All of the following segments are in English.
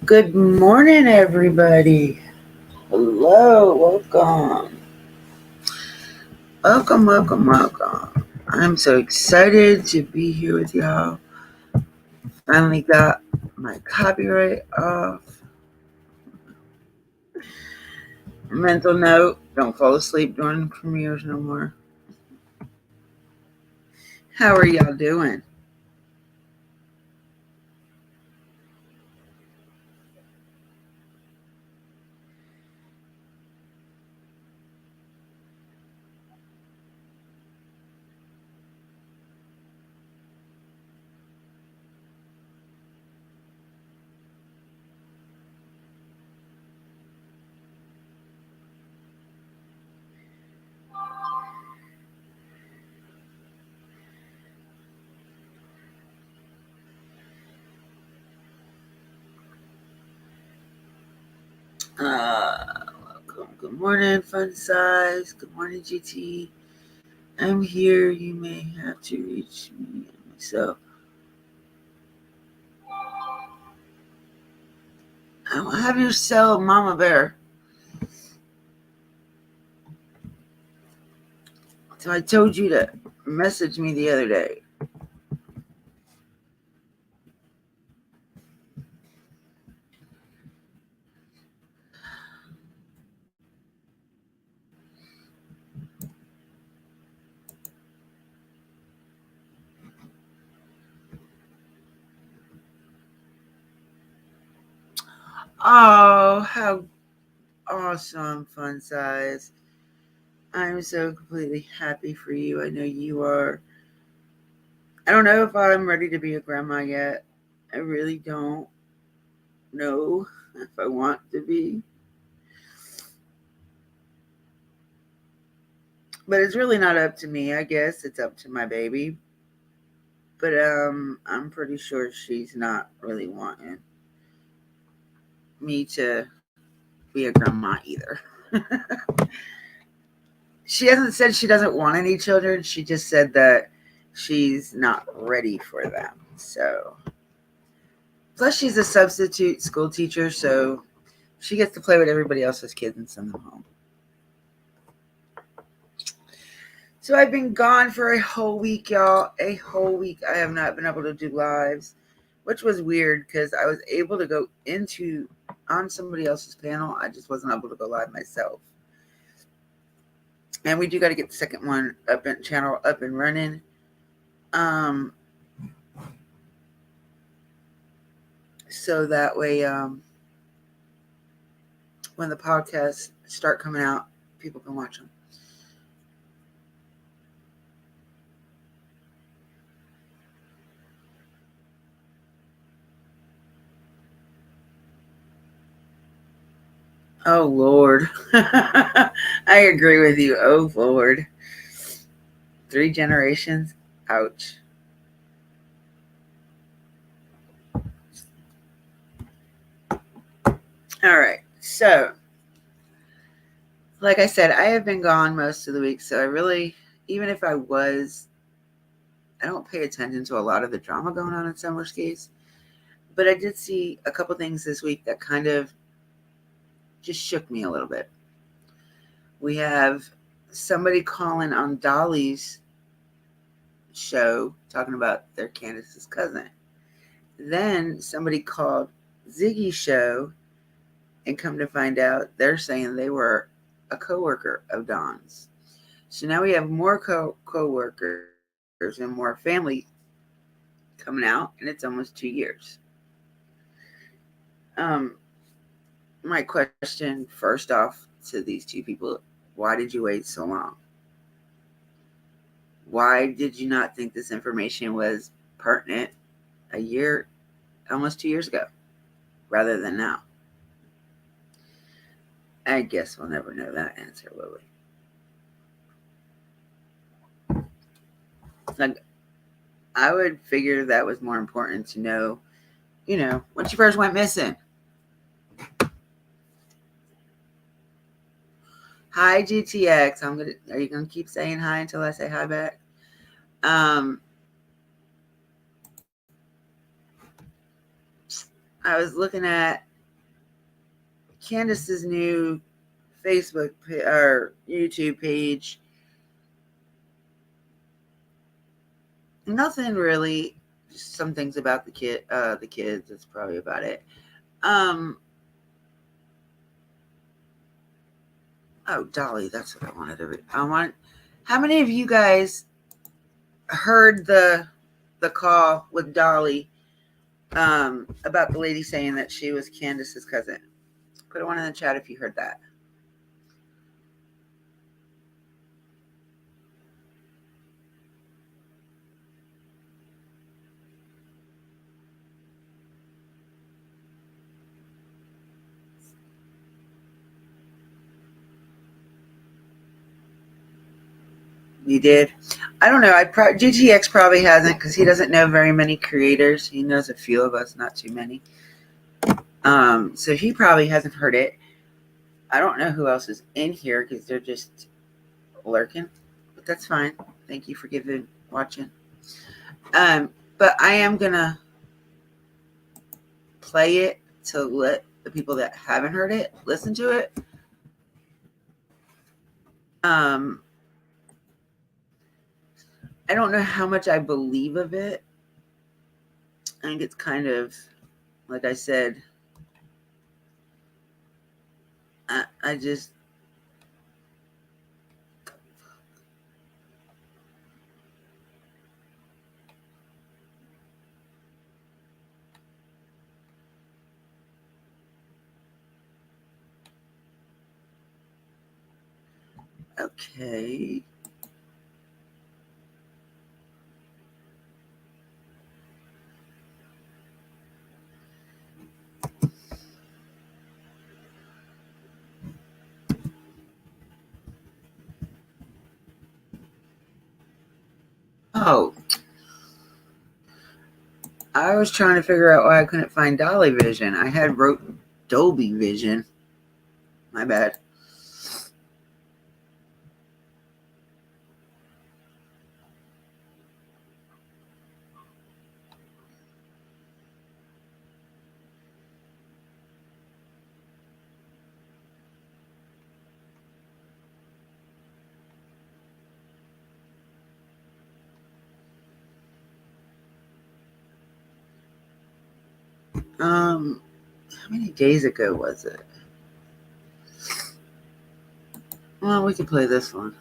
Good morning, everybody. Hello, welcome. Welcome. I'm so excited to be here with y'all. Finally got my copyright off. Mental note, don't fall asleep during premieres no more. How are y'all doing? Welcome. Good morning, Fun Size. Good morning, GT. I'm here. You may have to reach me myself. I'll have you sell Mama Bear. So I told you to message me the other day. Oh, how awesome, Fun Size. I'm so completely happy for you. I know you are. I don't know if I'm ready to be a grandma yet. I really don't know if I want to be. But it's really not up to me. I guess it's up to my baby. But I'm pretty sure she's not really wanting me to be a grandma either. She hasn't said she doesn't want any children. She just said that she's not ready for them. So, plus she's a substitute school teacher, so she gets to play with everybody else's kids and send them home. So I've been gone for a whole week, y'all. A whole week. I have not been able to do lives, which was weird because I was able to go on somebody else's panel. I just wasn't able to go live myself. And we do got to get the second one channel up and running. So that way, when the podcasts start coming out, people can watch them. Oh, Lord. I agree with you. Oh, Lord. 3 generations. Ouch. All right. So, like I said, I have been gone most of the week. So I really, even if I don't pay attention to a lot of the drama going on in summer skis. But I did see a couple things this week that kind of just shook me a little bit. We have somebody calling on Dolly's show talking about they're Candace's cousin. Then somebody called Ziggy's show, and come to find out they're saying they were a coworker of Dawn's. So now we have more co-workers and more family coming out, and it's almost 2 years. My question first off to these two people: why did you wait so long? Why did you not think this information was pertinent almost 2 years ago? rather than now? I guess we'll never know that answer, will we? Like, I would figure that was more important to know, when she first went missing. Hi, GTX. Are you gonna keep saying hi until I say hi back? I was looking at Candace's new Facebook or YouTube page. Nothing really. Just some things about the kids. That's probably about it. Oh, Dolly. That's what I wanted to read. How many of you guys heard the call with Dolly about the lady saying that she was Candace's cousin? Put one in the chat if you heard that. You did? I don't know. GTX probably hasn't because he doesn't know very many creators. He knows a few of us, not too many. So he probably hasn't heard it. I don't know who else is in here because they're just lurking, but that's fine. Thank you for watching. But I am gonna play it to let the people that haven't heard it listen to it. I don't know how much I believe of it. I think it's kind of, like I said, I just, okay. Oh, I was trying to figure out why I couldn't find Dolly Vision. I had wrote Dolby Vision. My bad. How many days ago was it? Well, we can play this one.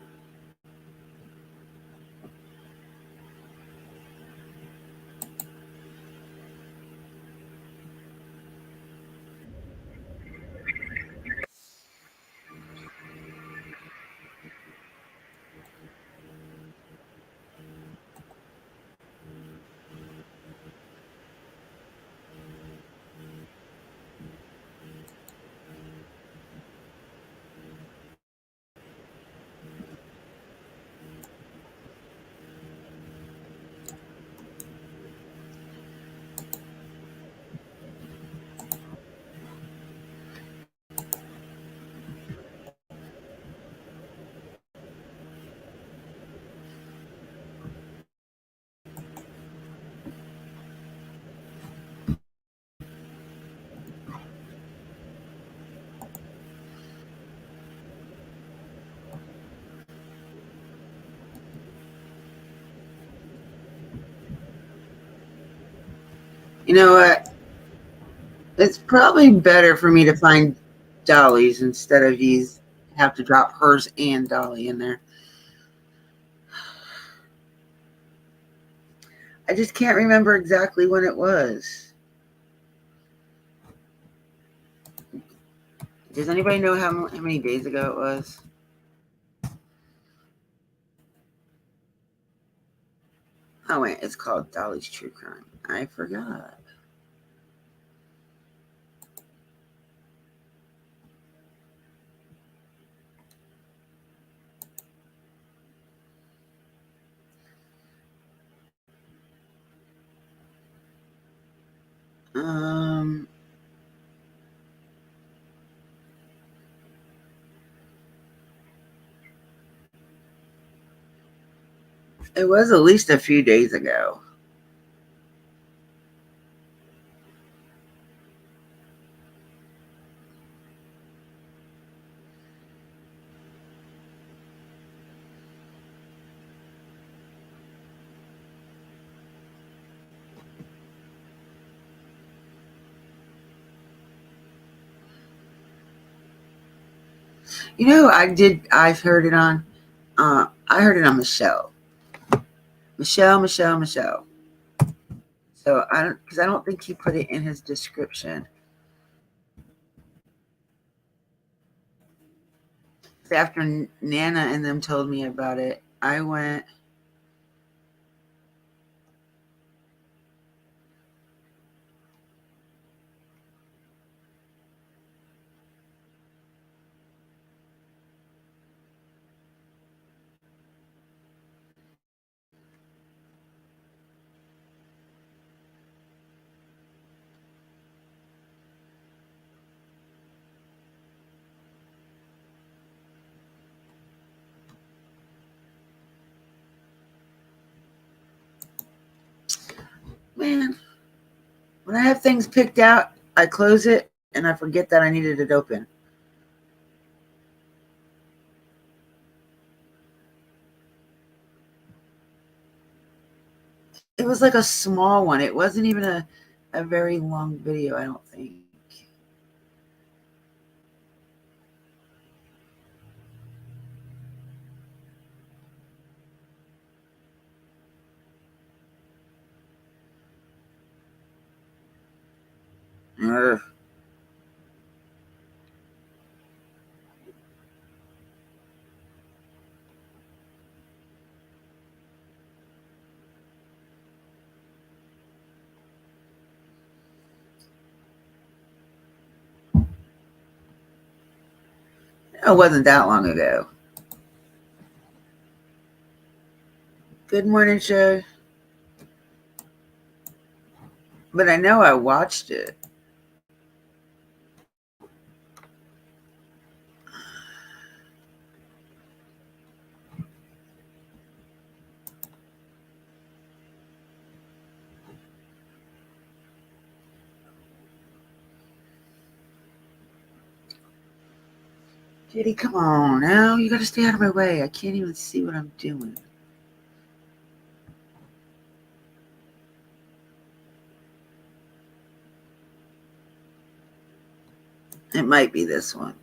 You know what? It's probably better for me to find Dolly's instead of have to drop hers and Dolly in there. I just can't remember exactly when it was. Does anybody know how many days ago it was? Oh, wait, it's called Dolly's True Crime. I forgot. Um, it was at least a few days ago. You know, I've heard it on. I heard it on Michelle. Michelle. So I don't, because I don't think he put it in his description. After Nana and them told me about it, I went. Man, when I have things picked out, I close it and I forget that I needed it open. It was like a small one. It wasn't even a very long video, I don't think. Ugh. It wasn't that long ago. Good morning, show. But I know I watched it. Kitty, come on now. You gotta stay out of my way. I can't even see what I'm doing. It might be this one.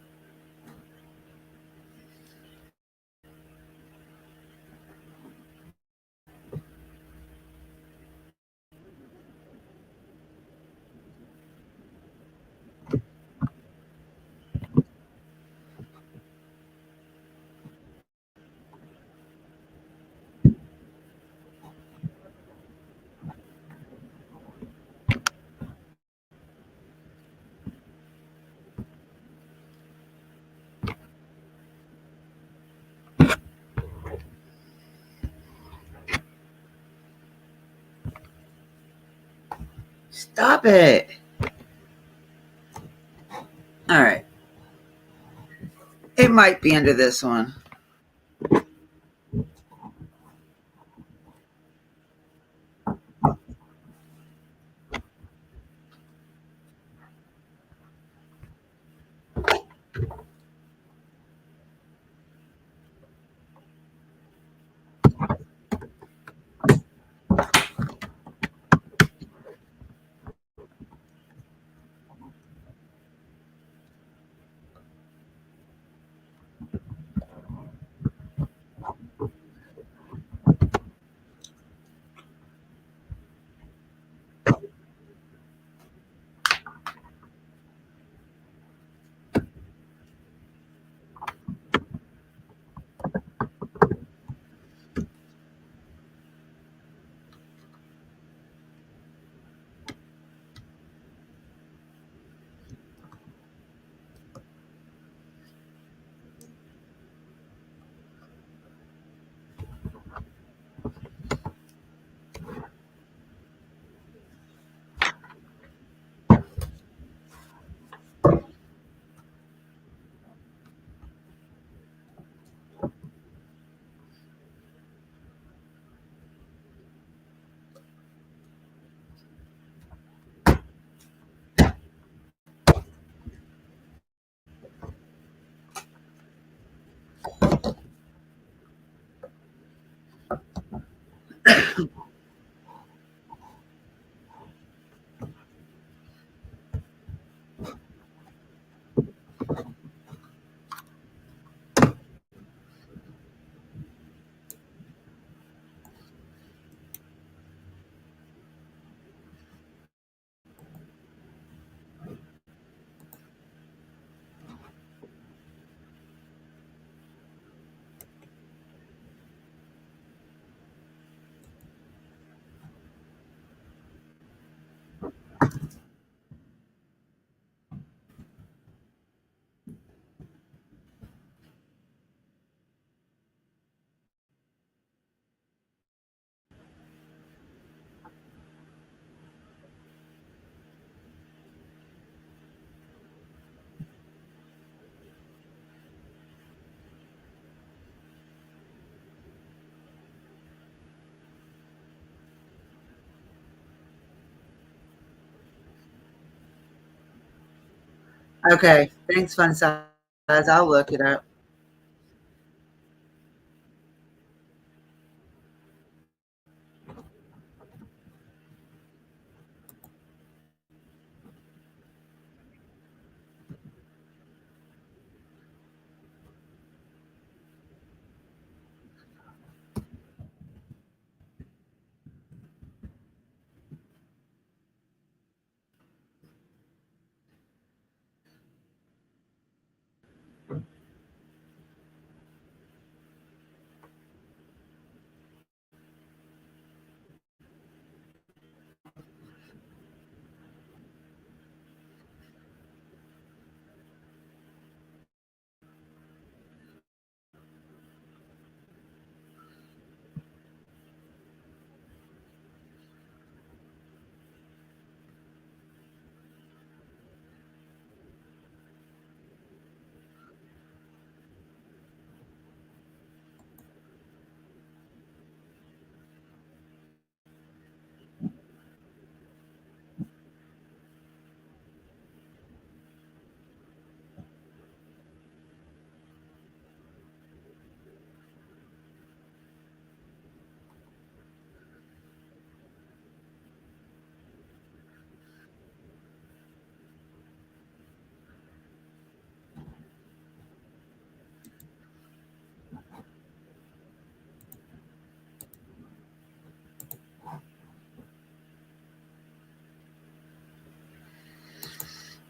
Stop it. All right. It might be under this one. Okay. Thanks, fun size. I'll look it up.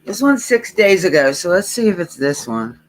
This one's 6 days ago, so let's see if it's this one.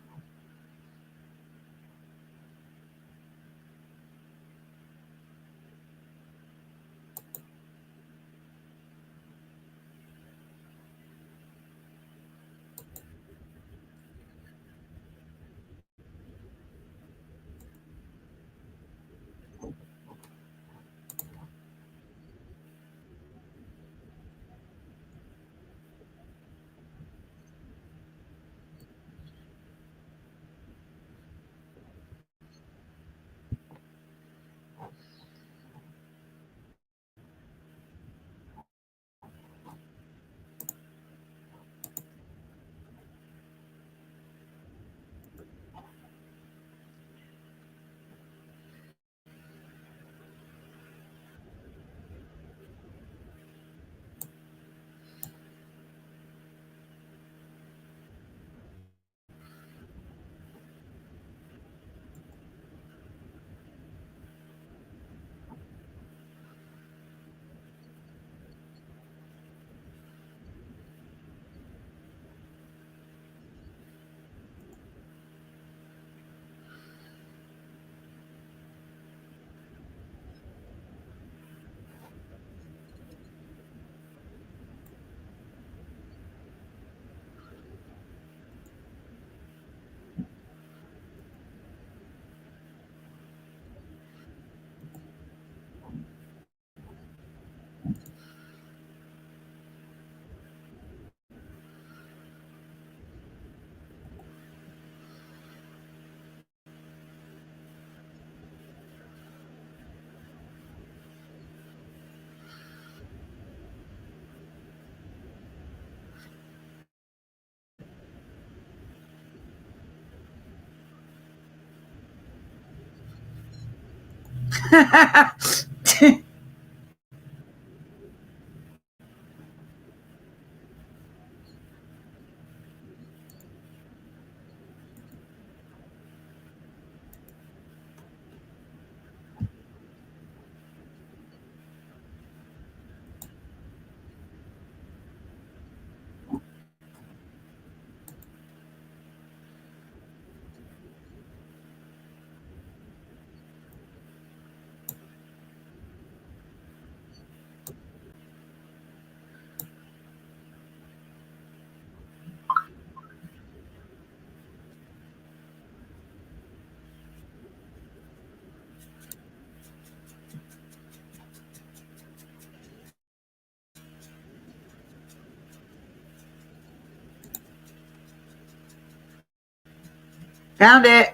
Found it.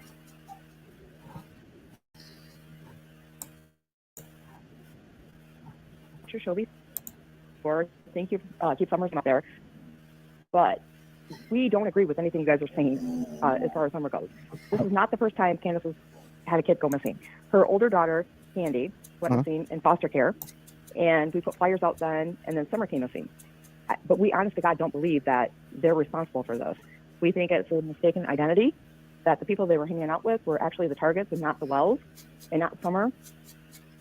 Your show before. Thank you. Keep Summers up there. But we don't agree with anything you guys are saying as far as Summer goes. This is not the first time Candace has had a kid go missing. Her older daughter, Candy, went missing in foster care, and we put flyers out then, and then Summer came missing. But we, honest to God, don't believe that they're responsible for this. We think it's a mistaken identity, that the people they were hanging out with were actually the targets and not the Wells and not Summer.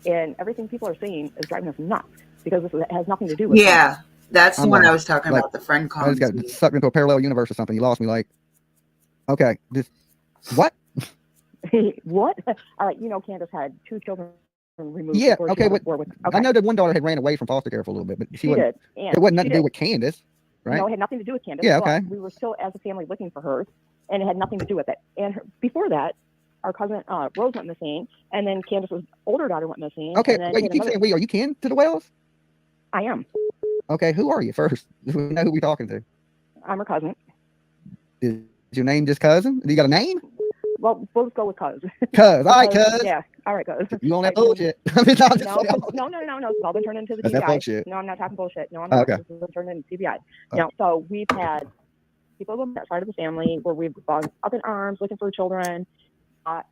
And everything people are saying is driving us nuts because this has nothing to do with Yeah, Summer. that's the one I was talking about, the friend I just got sucked into a parallel universe or something. You lost me like, okay, this, what? What? All right, you know Candace had 2 children removed. Yeah, before okay, she but okay. I know that one daughter had ran away from foster care for a little bit, but she did. And it wasn't nothing to do with Candace, right? No, it had nothing to do with Candace. Yeah, okay. We were still, as a family, looking for her, and it had nothing to do with it. And before that, our cousin Rose went missing, and then Candace's older daughter went missing. Okay, and then wait, you keep saying we. Are you kin to the Wells? I am. Okay, who are you first? We know who we're talking to. I'm her cousin. Is your name just Cousin? Do you got a name? Well, we'll just go with Cuz. Cuz, all right, Cuz. Yeah, all right, Cuz. You on that bullshit? No, it's all been turned into the TBI. That bullshit. No, I'm not talking bullshit. No, I'm not. Okay. This has been turned into TBI. No, so we've had people on that side of the family where we've gone up in arms looking for children,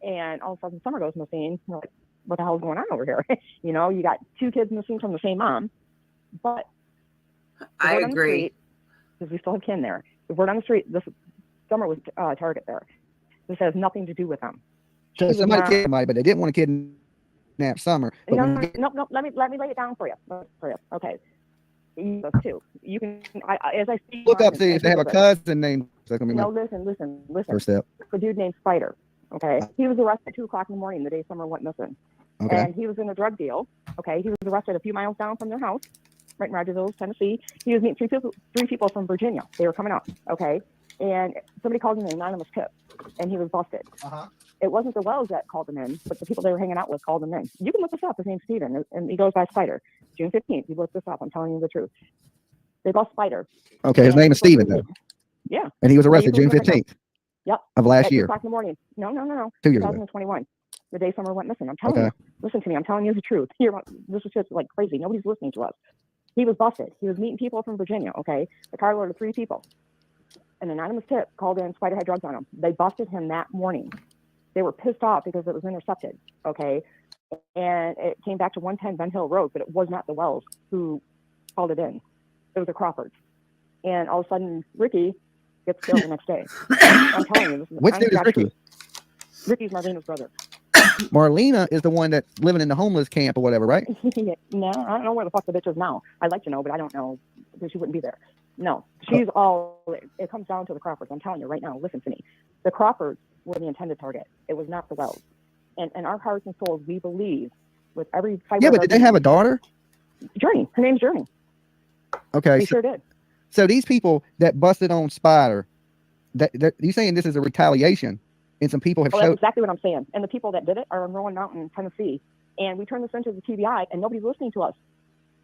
and all of a sudden Summer goes missing. We're like, what the hell is going on over here? You know, you got 2 kids missing from the same mom, but I agree. Because we still have kin there. The word on the street, this Summer was target there. This has nothing to do with them. So somebody kidnapped somebody, but they didn't want to kidnap Summer. No. Let me lay it down for you. Okay. Those 2. You can, as I see. Look up, see if they have a cousin named. No, listen. First step. A dude named Spider. Okay, he was arrested at 2 o'clock in the morning the day Summer went missing. Okay. And he was in a drug deal. Okay, he was arrested a few miles down from their house, right in Rogersville, Tennessee. He was meeting 3 people from Virginia. They were coming up. Okay, and somebody called him an anonymous tip, and he was busted. It wasn't the Wells that called him in, but the people they were hanging out with called him in. You can look this up. His name's Steven, and he goes by Spider. June 15th. You look this up. I'm telling you the truth. They lost Spider. Okay, his name is Steven, though. Yeah. And he was arrested June 15th. Yep. Of last year. 2 o'clock in the morning. No. 2 years ago. 2021. The day Summer went missing. I'm telling you. Listen to me. I'm telling you the truth. This is just like crazy. Nobody's listening to us. He was busted. He was meeting people from Virginia. Okay. The car load of 3 people. An anonymous tip called in. Spider had drugs on him. They busted him that morning. They were pissed off because it was intercepted. Okay. And it came back to 110 Ben Hill Road, but it was not the Wells who called it in. It was the Crawfords. And all of a sudden, Ricky gets killed the next day. I'm telling you. This is Which dude is Ricky? Ricky's Marlena's brother. Marlena is the one that's living in the homeless camp or whatever, right? No, I don't know where the fuck the bitch is now. I'd like to know, but I don't know because she wouldn't be there. No, she's all, it comes down to the Crawfords. I'm telling you right now, listen to me. The Crawfords were the intended target. It was not the Wells. And our hearts and souls, we believe with every fiber. Yeah, but did they have a daughter? Journey. Her name's Journey. Okay. We sure did. So these people that busted on Spider, that you saying this is a retaliation, and some people have That's showed exactly what I'm saying. And the people that did it are in Rowan Mountain, Tennessee. And we turned this into the TBI, and nobody's listening to us.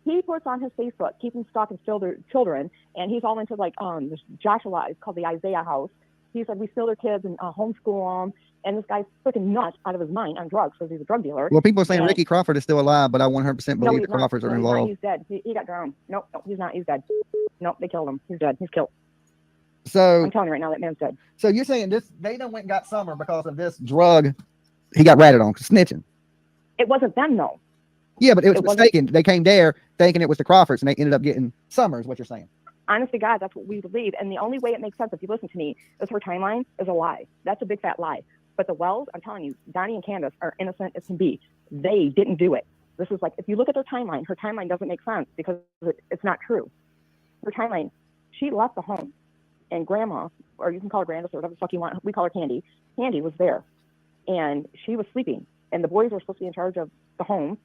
He puts on his Facebook, keeping stock and steal their children, and he's all into like this Joshua. It's called the Isaiah House. He said we steal their kids and homeschool them. And this guy's freaking nuts out of his mind on drugs because he's a drug dealer. Well, people are saying Ricky Crawford is still alive, but I 100% believe the not. Crawfords are No, involved. he's dead. He got drowned. No, he's not. He's dead. No, they killed him. He's dead. He's killed. So I'm telling you right now, that man's dead. So you're saying they done went and got Summer because of this drug he got ratted on, snitching. It wasn't them though. Yeah, but it was mistaken. They came there thinking it was the Crawfords, and they ended up getting Summer, is what you're saying. Honest to God, that's what we believe. And the only way it makes sense, if you listen to me, is her timeline is a lie. That's a big fat lie. But the Wells, I'm telling you, Donnie and Candace are innocent as can be. They didn't do it. This is like, if you look at their timeline, her timeline doesn't make sense because it's not true. Her timeline, she left the home, and Grandma, or you can call her Grandis or whatever the fuck you want, we call her Candy. Candy was there, and she was sleeping, and the boys were supposed to be in charge of the home,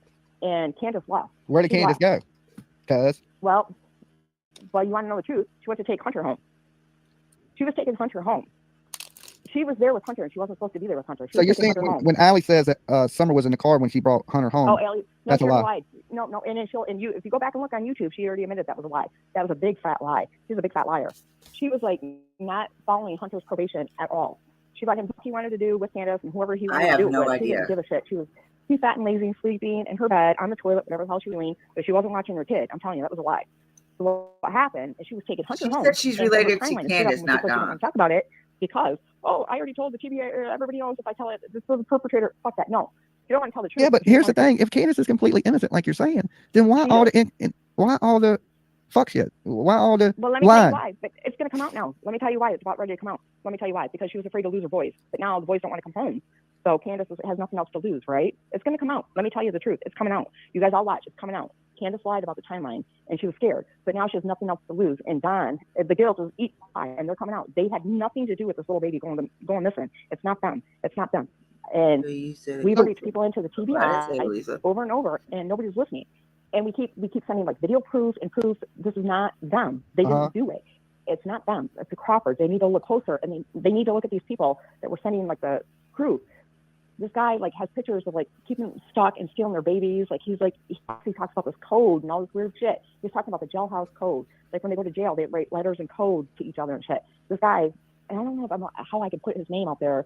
and Candace left. Where did Candace go? Cuz? Well, you want to know the truth? She went to take Hunter home. She was taking Hunter home. She was there with Hunter, and she wasn't supposed to be there with Hunter. So you're saying when Allie says that Summer was in the car when she brought Hunter home? Oh, Allie, no, that's a lie. Lied. No, and if you go back and look on YouTube, she already admitted that was a lie. That was a big fat lie. She's a big fat liar. She was like not following Hunter's probation at all. She let him do what he wanted to do with Candace and whoever he wanted to do with. She didn't give a shit. She was fat and lazy, sleeping in her bed on the toilet, whatever the hell she was doing, but she wasn't watching her kid. I'm telling you, that was a lie. So what happened is she was taking Hunter She home. said she's and related to timeline is set up Candace, and not she doesn't want Dawn. to talk about it because, oh, I already told the TVA, everybody knows if I tell it, this was the perpetrator. Fuck that. No, you don't want to tell the truth. Yeah, but here's the thing: if Candace is completely innocent, like you're saying, then why all the fuck shit? Why all the Well, let me lying? tell you why. But it's going to come out now. Let me tell you why. It's about ready to come out. Let me tell you why. Because she was afraid to lose her boys. But now the boys don't want to come home. So Candace has nothing else to lose, right? It's going to come out. Let me tell you the truth. It's coming out. You guys all watch. It's coming out. Candace lied about the timeline, and she was scared. But now she has nothing else to lose. And Don, the girls is eat pie, and they're coming out. They had nothing to do with this little baby going missing. It's not them. It's not them. And we've reached people into the TBI over and over, and nobody's listening. And we keep sending like video proof and proof. This is not them. They didn't do it. It's not them. It's the Crawfords. They need to look closer, and they need to look at these people that were sending like the crew. This guy like has pictures of like keeping them stuck and stealing their babies. Like he talks about this code and all this weird shit. He's talking about the jailhouse code. Like when they go to jail, they write letters and codes to each other and shit. This guy, and I don't know how I can put his name out there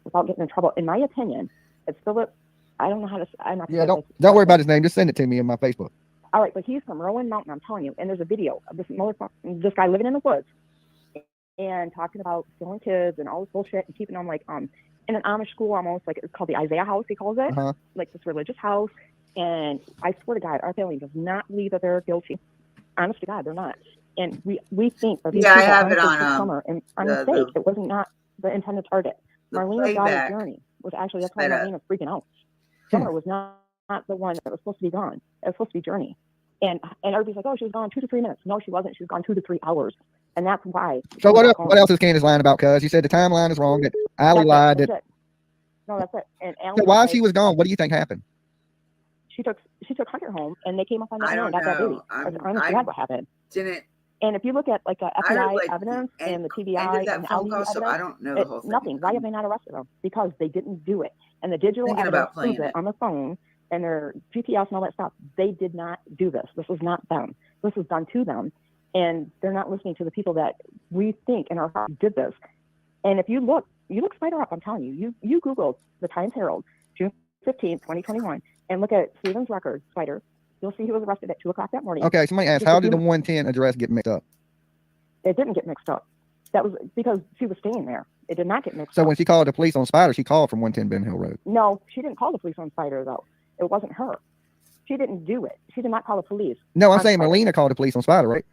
without getting in trouble. In my opinion, it's still I don't know how to. I'm not. Yeah, don't worry about his name. Just send it to me in my Facebook. All right, but he's from Rowan Mountain. I'm telling you, and there's a video of this guy living in the woods and talking about stealing kids and all this bullshit and keeping them like in an Amish school almost, like it's called the Isaiah House. He calls it like this religious house. And I swear to God, our family does not believe that they're guilty. Honest to God, they're not. And we think that these people I have it on summer and on mistake. It wasn't not the intended target. Marlena's daughter's journey was actually, that's why Marlena was freaking out. Summer was not the one that was supposed to be gone. It was supposed to be Journey. And everybody's like, oh, she was gone 2 to 3 minutes. No, she wasn't. She was gone 2 to 3 hours. And that's why. So what else is Candace lying about? Cuz you said the timeline is wrong. That Allie lied. No, that's it. And Allie so while she was gone, what do you think happened? She took Hunter home, and they came up on that and got that baby. Honestly, God, what happened? And if you look at like the FBI evidence and the TBI and the call, so I don't know the whole thing. Nothing. Why have they not arrested them? Because they didn't do it. And the digital evidence proves it on the phone and their GPS and all that stuff. They did not do this. This was not them. This was done to them. And they're not listening to the people that we think in our heart did this. And if you look Spider up, I'm telling you, you Google the Times Herald, June 15th, 2021, and look at Stephen's record, Spider. You'll see he was arrested at 2 o'clock that morning. Okay, somebody asked, how did the 110 address get mixed up? It didn't get mixed up. That was because she was staying there. It did not get mixed up. So when she called the police on Spider, she called from 110 Ben Hill Road. No, she didn't call the police on Spider, though. It wasn't her. She didn't do it. She did not call the police. No, I'm saying Marlena called the police on Spider, right?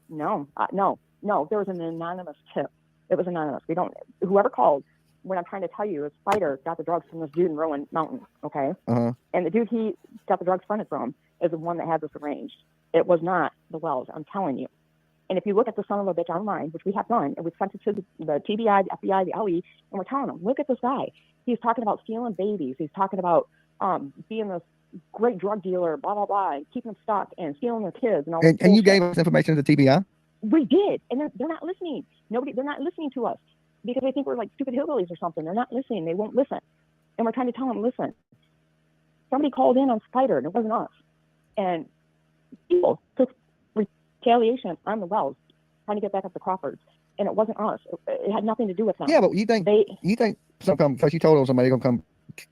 No. There was an anonymous tip. It was anonymous. Whoever called, what I'm trying to tell you is Spider got the drugs from this dude in Rowan Mountain, okay? And the dude he got the drugs fronted from is the one that had this arranged. It was not the Wells, I'm telling you. And if you look at the son of a bitch online, which we have done, and we sent it to the TBI, the FBI, the LE, and we're telling them, look at this guy. He's talking about stealing babies. He's talking about being this great drug dealer, blah, blah, blah, and keeping them stuck and stealing their kids. And you gave us information to the TBI? We did. And they're not listening. They're not listening to us because they think we're like stupid hillbillies or something. They're not listening. They won't listen. And we're trying to tell them, listen, somebody called in on Spider, and it wasn't us. And people took retaliation on the Wells, trying to get back at the Crawfords, and it wasn't us. It had nothing to do with them. Yeah, but you think because you told them somebody gonna come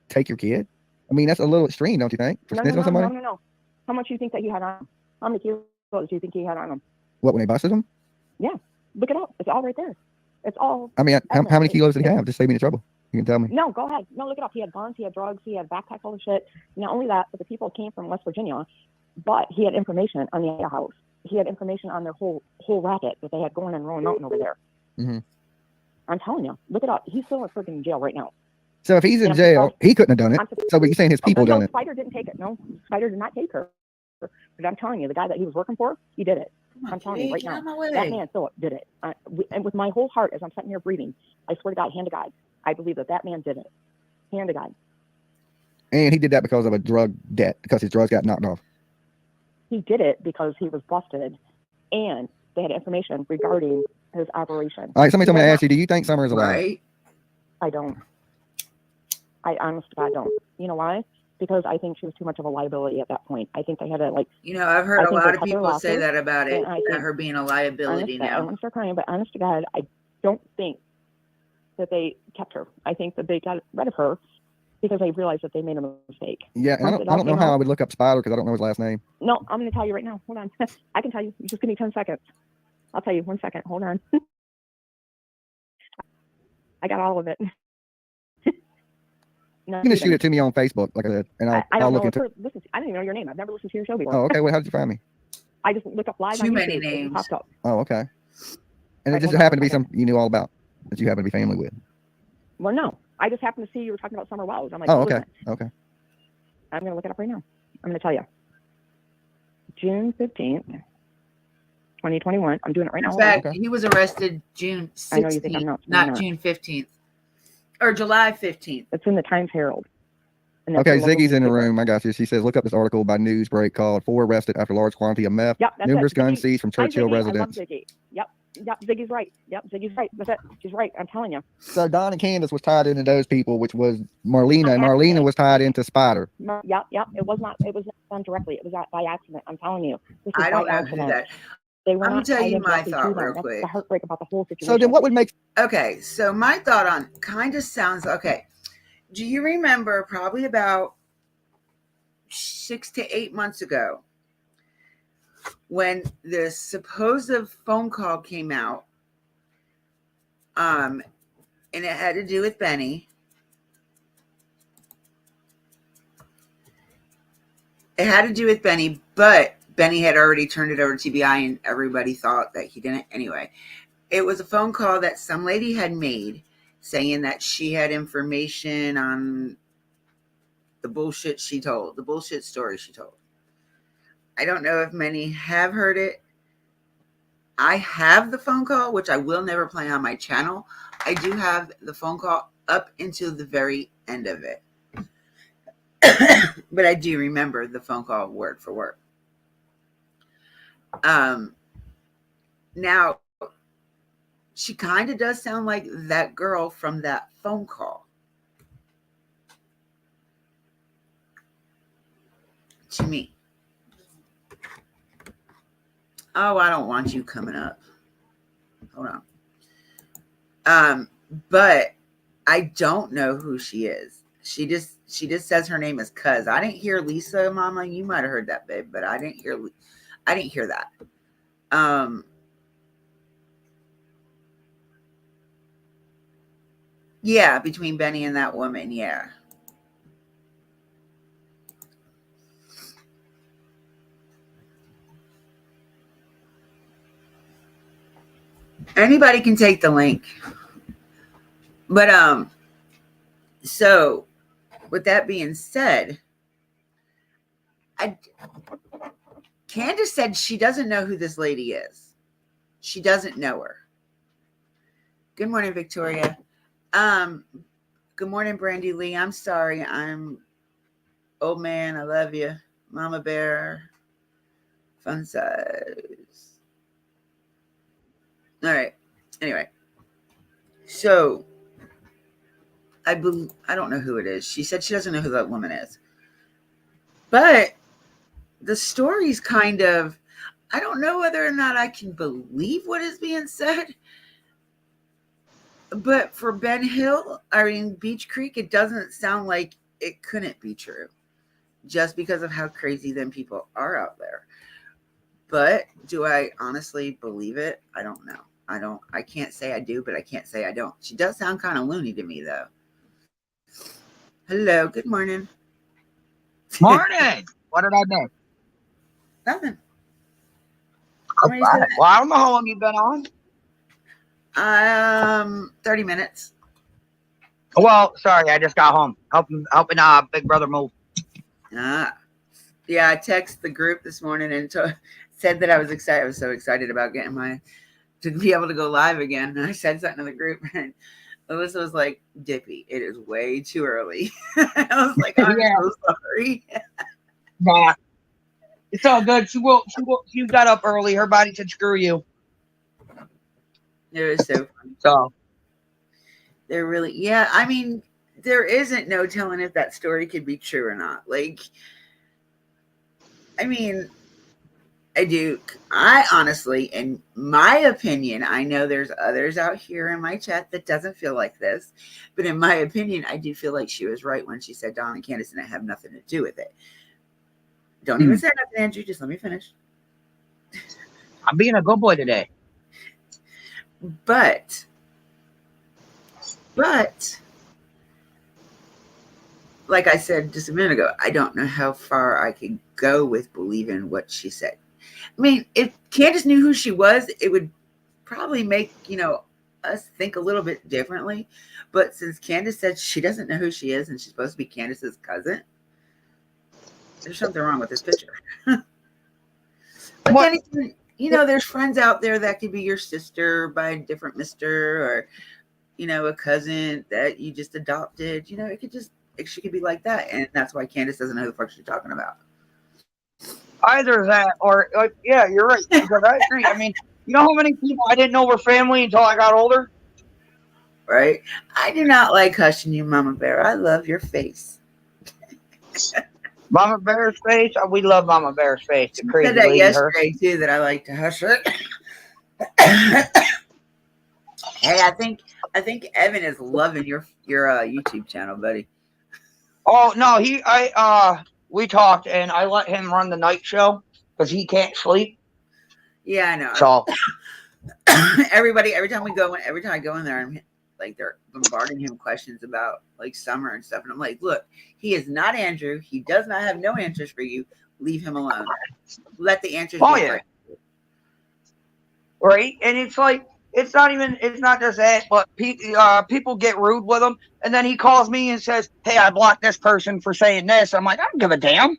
take your kid? I mean, that's a little extreme, don't you think? No. How much do you think that he had on him? How many kilos do you think he had on him? What, when they busted him? Yeah, look it up. It's all right there. It's all. I mean, how many kilos did he have? Just save me the trouble. You can tell me. No, go ahead. No, look it up. He had guns, he had drugs, he had backpacks, all the shit. Not only that, but the people came from West Virginia, but he had information on the house. He had information on their whole racket that they had going in Rowan Mountain over there. I'm telling you, look it up. He's still in freaking jail right now. So if he's in jail, he couldn't have done it. So you're saying his people done it? Spider didn't take it. No, Spider did not take her. But I'm telling you, the guy that he was working for, he did it. I'm telling you right now, that man Philip did it. And with my whole heart, as I'm sitting here breathing, I swear to God, hand to God, I believe that man did it. Hand to God. And he did that because of a drug debt, because his drugs got knocked off. He did it because he was busted, and they had information regarding his operation. All right, somebody told me to ask you, do you think Summer is alive? Right. I don't. I honestly, I don't. You know why? Because I think she was too much of a liability at that point. I think they had to, like... I've heard a lot of people say that about it, her being a liability now. I don't want to start crying, but honest to God, I don't think that they kept her. I think that they got rid of her because they realized that they made a mistake. Yeah, and I don't know how I would look up Spider because I don't know his last name. No, I'm going to tell you right now. Hold on. I can tell you. Just give me 10 seconds. I'll tell you. 1 second. Hold on. I got all of it. No, you can just shoot it to me on Facebook, like I said, and I'll look into it. Listen, I didn't even know your name. I've never listened to your show before. Oh, okay. Well, how did you find me? I just looked up live on YouTube. Many names. It popped up. Oh, okay. And it just happened to be some you knew all about that you happen to be family with. Well, no. I just happened to see you were talking about Summer Wells. I'm like, oh, okay. Okay. I'm going to look it up right now. I'm going to tell you. June 15th, 2021. I'm doing it right now. In fact, he was arrested June 16th, I know you think I'm nuts, not June 15th. Or July 15th. It's in the Times Herald. Okay, Ziggy's in the room. I got you. She says, look up this article by Newsbreak called 4 Arrested After Large Quantity of Meth. Yep, that's Numerous it. guns seized from Churchill residence. I love Ziggy. Yep, Ziggy's right. Yep, Ziggy's right. That's it. She's right. I'm telling you. So Don and Candace was tied into those people, which was Marlena, and Marlena was tied into Spider. Yep. It was not done directly. It was by accident. I'm telling you. I don't know who that. They were I'm gonna tell you my thought real quick. That's the heartbreak about the whole situation. So then what would make... Okay, so my thought on kind of sounds... Okay, do you remember probably about 6 to 8 months ago when the supposed phone call came out, and it had to do with Benny. It had to do with Benny, but Benny had already turned it over to TBI, and everybody thought that he didn't. Anyway, it was a phone call that some lady had made saying that she had information on the bullshit she told, the bullshit story she told. I don't know if many have heard it. I have the phone call, which I will never play on my channel. I do have the phone call up until the very end of it. But I do remember the phone call word for word. Now, she kind of does sound like that girl from that phone call. To me. Oh, I don't want you coming up. Hold on. But I don't know who she is. She just says her name is Cuz. I didn't hear Lisa, Mama. You might have heard that, babe, but I didn't hear that. Yeah, between Benny and that woman, yeah. Anybody can take the link. But so with that being said, Candace said she doesn't know who this lady is. She doesn't know her. Good morning, Victoria. Good morning, Brandy Lee. I'm sorry. I'm old man. I love you. Mama Bear. Fun size. All right. Anyway. So I don't know who it is. She said she doesn't know who that woman is. But the story's kind of, I don't know whether or not I can believe what is being said. But for Beach Creek, it doesn't sound like it couldn't be true. Just because of how crazy them people are out there. But do I honestly believe it? I don't know. I can't say I do, but I can't say I don't. She does sound kind of loony to me, though. Hello, good morning. Morning. What did I do? Nothing. Okay. Well, I don't know how long you've been on. 30 minutes. Well, sorry, I just got home helping Big Brother move. Yeah, I texted the group this morning and said that I was excited. I was so excited about getting to be able to go live again. And I said something to the group, and Alyssa was like, "Dippy, it is way too early." I was like, "I'm so sorry." Nah, it's all good. She got up early. Her body said, "Screw you." It was so funny. So they're really, yeah. I mean, there isn't no telling if that story could be true or not. Like, I mean, I do. I honestly, in my opinion, I know there's others out here in my chat that doesn't feel like this, but in my opinion, I do feel like she was right when she said Don and Candace didn't have nothing to do with it. Don't even say nothing, Andrew. Just let me finish. I'm being a good boy today. But like I said just a minute ago, I don't know how far I could go with believing what she said. I mean, if Candace knew who she was, it would probably make, us think a little bit differently. But since Candace said she doesn't know who she is and she's supposed to be Candace's cousin, there's something wrong with this picture. But What? then, there's friends out there that could be your sister by a different mister, or, a cousin that you just adopted. She could be like that. And that's why Candace doesn't know who the fuck she's talking about. Either that or, yeah, you're right. Because I agree. I mean, you know how many people I didn't know were family until I got older? Right? I do not like hushing you, Mama Bear. I love your face. Mama Bear's face? We love Mama Bear's face. The You crazy said that lady, yesterday, too, that I like to hush it. Hey, I think Evan is loving your YouTube channel, buddy. Oh, no, we talked and I let him run the night show because he can't sleep. Yeah, I know. So every time I go in there, I'm like, they're bombarding him questions about like summer and stuff. And I'm like, look, he is not Andrew. He does not have no answers for you. Leave him alone. Let the answers be for you. Right. And it's like, it's not just that, but people get rude with him. And then he calls me and says, hey, I blocked this person for saying this. I'm like, I don't give a damn.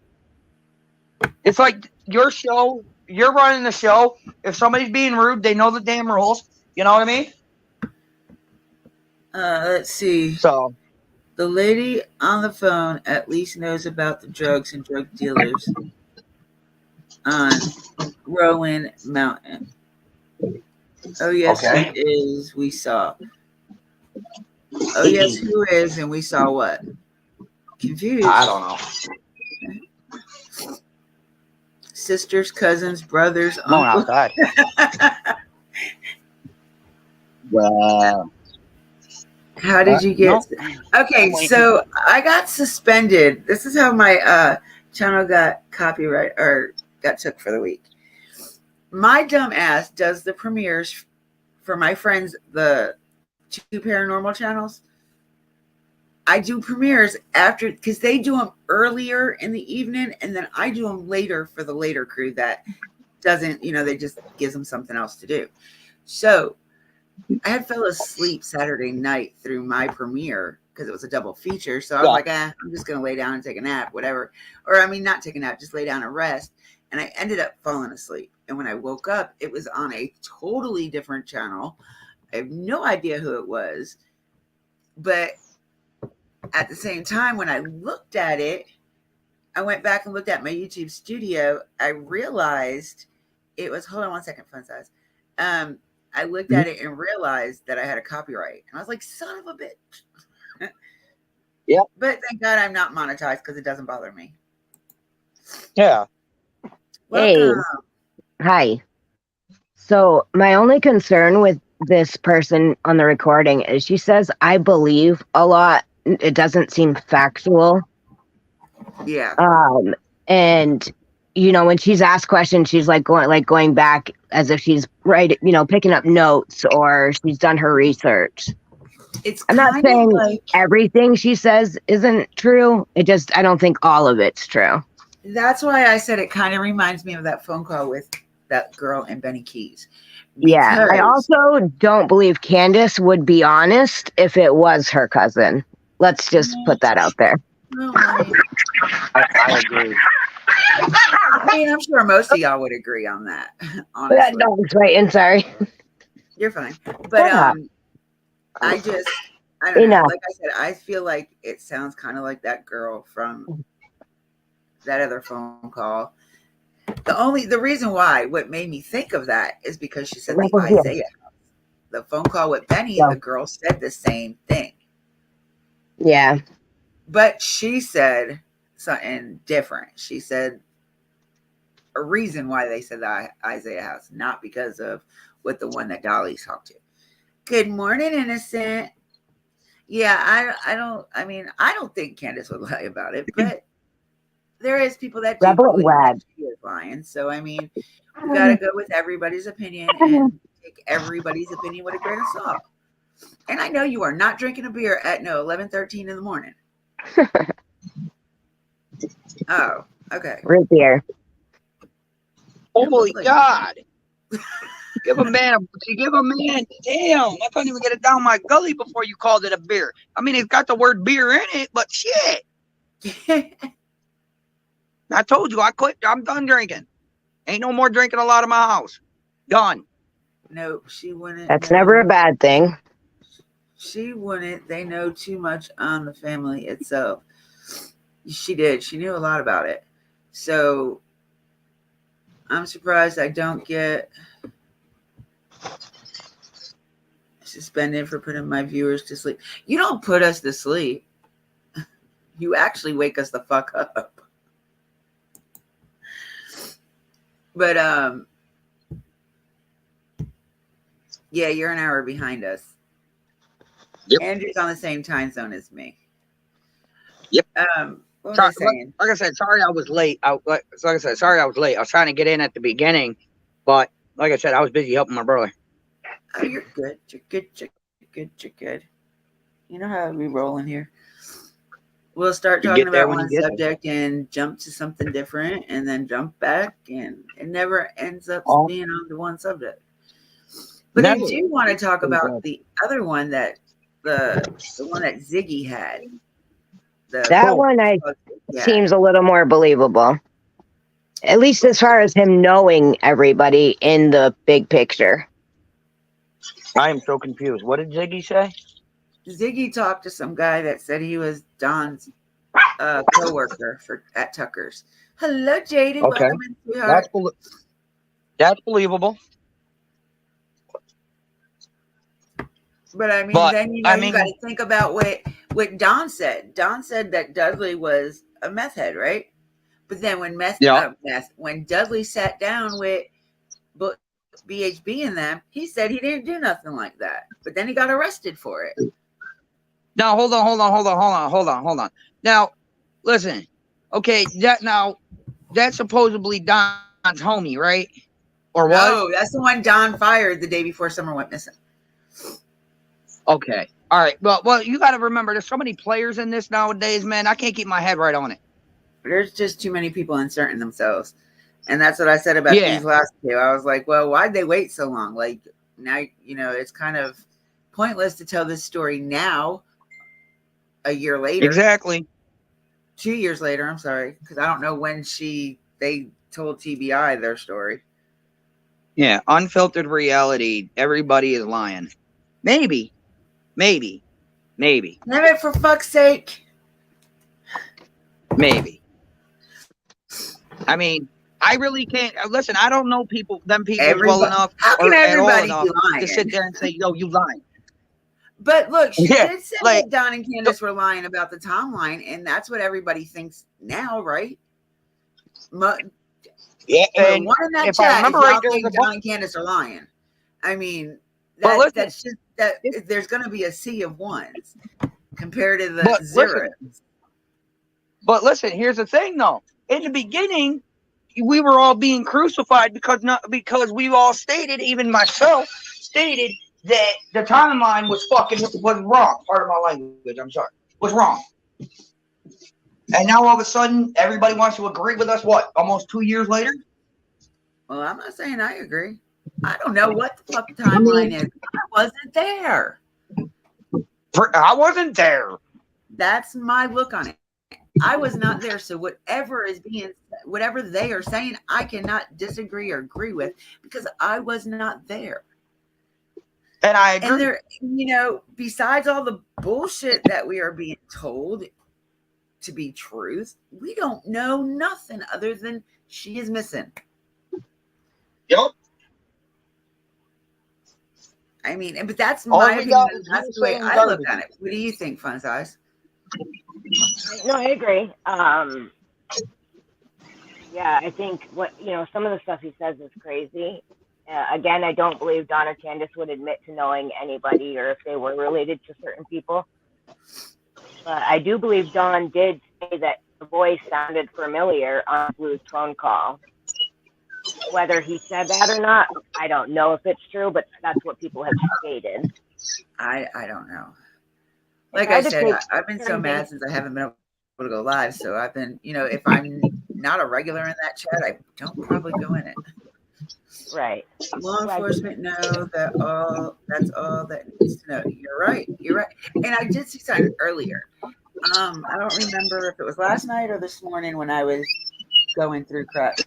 It's like your show, you're running the show. If somebody's being rude, they know the damn rules. You know what I mean? Let's see. So the lady on the phone at least knows about the drugs and drug dealers on Rowan Mountain. Oh, yes, okay. Who is? We saw. Oh, yes, who is? And we saw what? Confused. I don't know. Sisters, cousins, brothers, Going uncles. outside. Well, how did you get? Okay, so I got suspended. This is how my channel got copyright or got took for the week. My dumb ass does the premieres for my friends, the 2 paranormal channels. I do premieres after, because they do them earlier in the evening, and then I do them later for the later crew that doesn't, they just gives them something else to do. So I had fell asleep Saturday night through my premiere because it was a double feature. So I was like, I'm just going to lay down and take a nap, whatever. Or not take a nap, just lay down and rest. And I ended up falling asleep. And when I woke up, it was on a totally different channel. I have no idea who it was. But at the same time, when I looked at it, I went back and looked at my YouTube studio. I realized it was, hold on one second, fun size. I looked at it and realized that I had a copyright. And I was like, son of a bitch. Yeah. But thank God I'm not monetized because it doesn't bother me. Yeah. Hey. Hi. So my only concern with this person on the recording is she says, I believe a lot. It doesn't seem factual. Yeah. And when she's asked questions, she's going back as if she's picking up notes or she's done her research. I'm not saying everything she says isn't true. I don't think all of it's true. That's why I said it kind of reminds me of that phone call with that girl in Benny Keys. Yeah. I also don't believe Candace would be honest if it was her cousin. Let's just put that out there. I agree. I mean, I'm sure most of y'all would agree on that. Honestly. That dog's right. And sorry. You're fine. But I don't know. Like I said, I feel like it sounds kind of like that girl from that other phone call. The reason why, what made me think of that is because she said the Isaiah house. The phone call with Benny, the girl said the same thing. Yeah. But she said something different. She said a reason why they said the Isaiah house, not because of what the one that Dolly talked to. Good morning, innocent. Yeah, I don't think Candace would lie about it, but there is people that do Rebel believe Red. that she is lying. So I mean, we got to go with everybody's opinion and take everybody's opinion with a grain of salt. And I know you are not drinking a beer at 11:13 in the morning. Oh, okay. Root beer. Holy God. Give a man. Damn, I couldn't even get it down my gully before you called it a beer. I mean, it's got the word beer in it, but shit. I told you I quit. I'm done drinking. Ain't no more drinking a lot of my house. Done. No, she wouldn't. That's never a bad thing. She wouldn't. They know too much on the family itself. She did. She knew a lot about it. So I'm surprised I don't get suspended for putting my viewers to sleep. You don't put us to sleep. You actually wake us the fuck up. But yeah, you're an hour behind us. Yep. Andrew's on the same time zone as me. Yep. What was I saying? Like I said, sorry I was late. Sorry I was late. I was trying to get in at the beginning, but like I said, I was busy helping my brother. Oh, you're good. You're good. You're good. You know how we roll in here. We'll start talking about one subject and jump to something different, and then jump back, and it never ends up being on the one subject. But I do want to talk about the other one that the one that Ziggy had. That one seems a little more believable. At least as far as him knowing everybody in the big picture. I am so confused. What did Ziggy say? Ziggy talked to some guy that said he was Don's co-worker at Tucker's. Hello, Jaden. Okay. Welcome in, sweetheart. That's believable. But I mean, then you got to think about what Don said. Don said that Dudley was a meth head, right? But then when Dudley sat down with BHB and them, he said he didn't do nothing like that. But then he got arrested for it. Now hold on. Now, listen. Okay, that's supposedly Don's homie, right? Or was? No, that's the one Don fired the day before Summer went missing. Okay. All right. Well, you got to remember, there's so many players in this nowadays, man. I can't keep my head right on it. There's just too many people inserting themselves. And that's what I said about these last two. I was like, well, why'd they wait so long? Like, now, it's kind of pointless to tell this story now, a year later. Exactly. 2 years later, I'm sorry, because I don't know when they told TBI their story. Yeah, unfiltered reality. Everybody is lying. Maybe. Damn it, for fuck's sake. Maybe. I mean, I really can't. Listen, I don't know them people well enough. How can everybody be lying? To sit there and say, yo, you lying. But look, she did say that Don and Candace were lying about the timeline, and that's what everybody thinks now, right? Yeah, and one in that chat, if y'all think Don and Candace are lying. I mean, that's just that. There's going to be a sea of ones compared to the zeros. But listen, here's the thing, though. In the beginning, we were all being crucified because we all stated, even myself stated, that the timeline was wrong. Part of my language, I'm sorry, was wrong. And now all of a sudden, everybody wants to agree with us. What? Almost 2 years later? Well, I'm not saying I agree. I don't know what the fuck the timeline is. I wasn't there. I wasn't there. That's my look on it. I was not there. So whatever they are saying, I cannot disagree or agree with because I was not there. And I agree. And there, besides all the bullshit that we are being told to be truth, we don't know nothing other than she is missing. Yep. I mean, but that's my opinion. That's the way I look at it. What do you think, Fun Size? No, I agree. Yeah, I think some of the stuff he says is crazy. Again, I don't believe Don or Candace would admit to knowing anybody or if they were related to certain people. But I do believe Don did say that the voice sounded familiar on Blue's phone call. Whether he said that or not, I don't know if it's true, but that's what people have stated. I don't know. Like I said, I've been so mad since I haven't been able to go live. So I've been, if I'm not a regular in that chat, I don't probably go in it. Right. Law enforcement know that's all that needs to know. You're right. And I did see something earlier. I don't remember if it was last night or this morning when I was going through crap.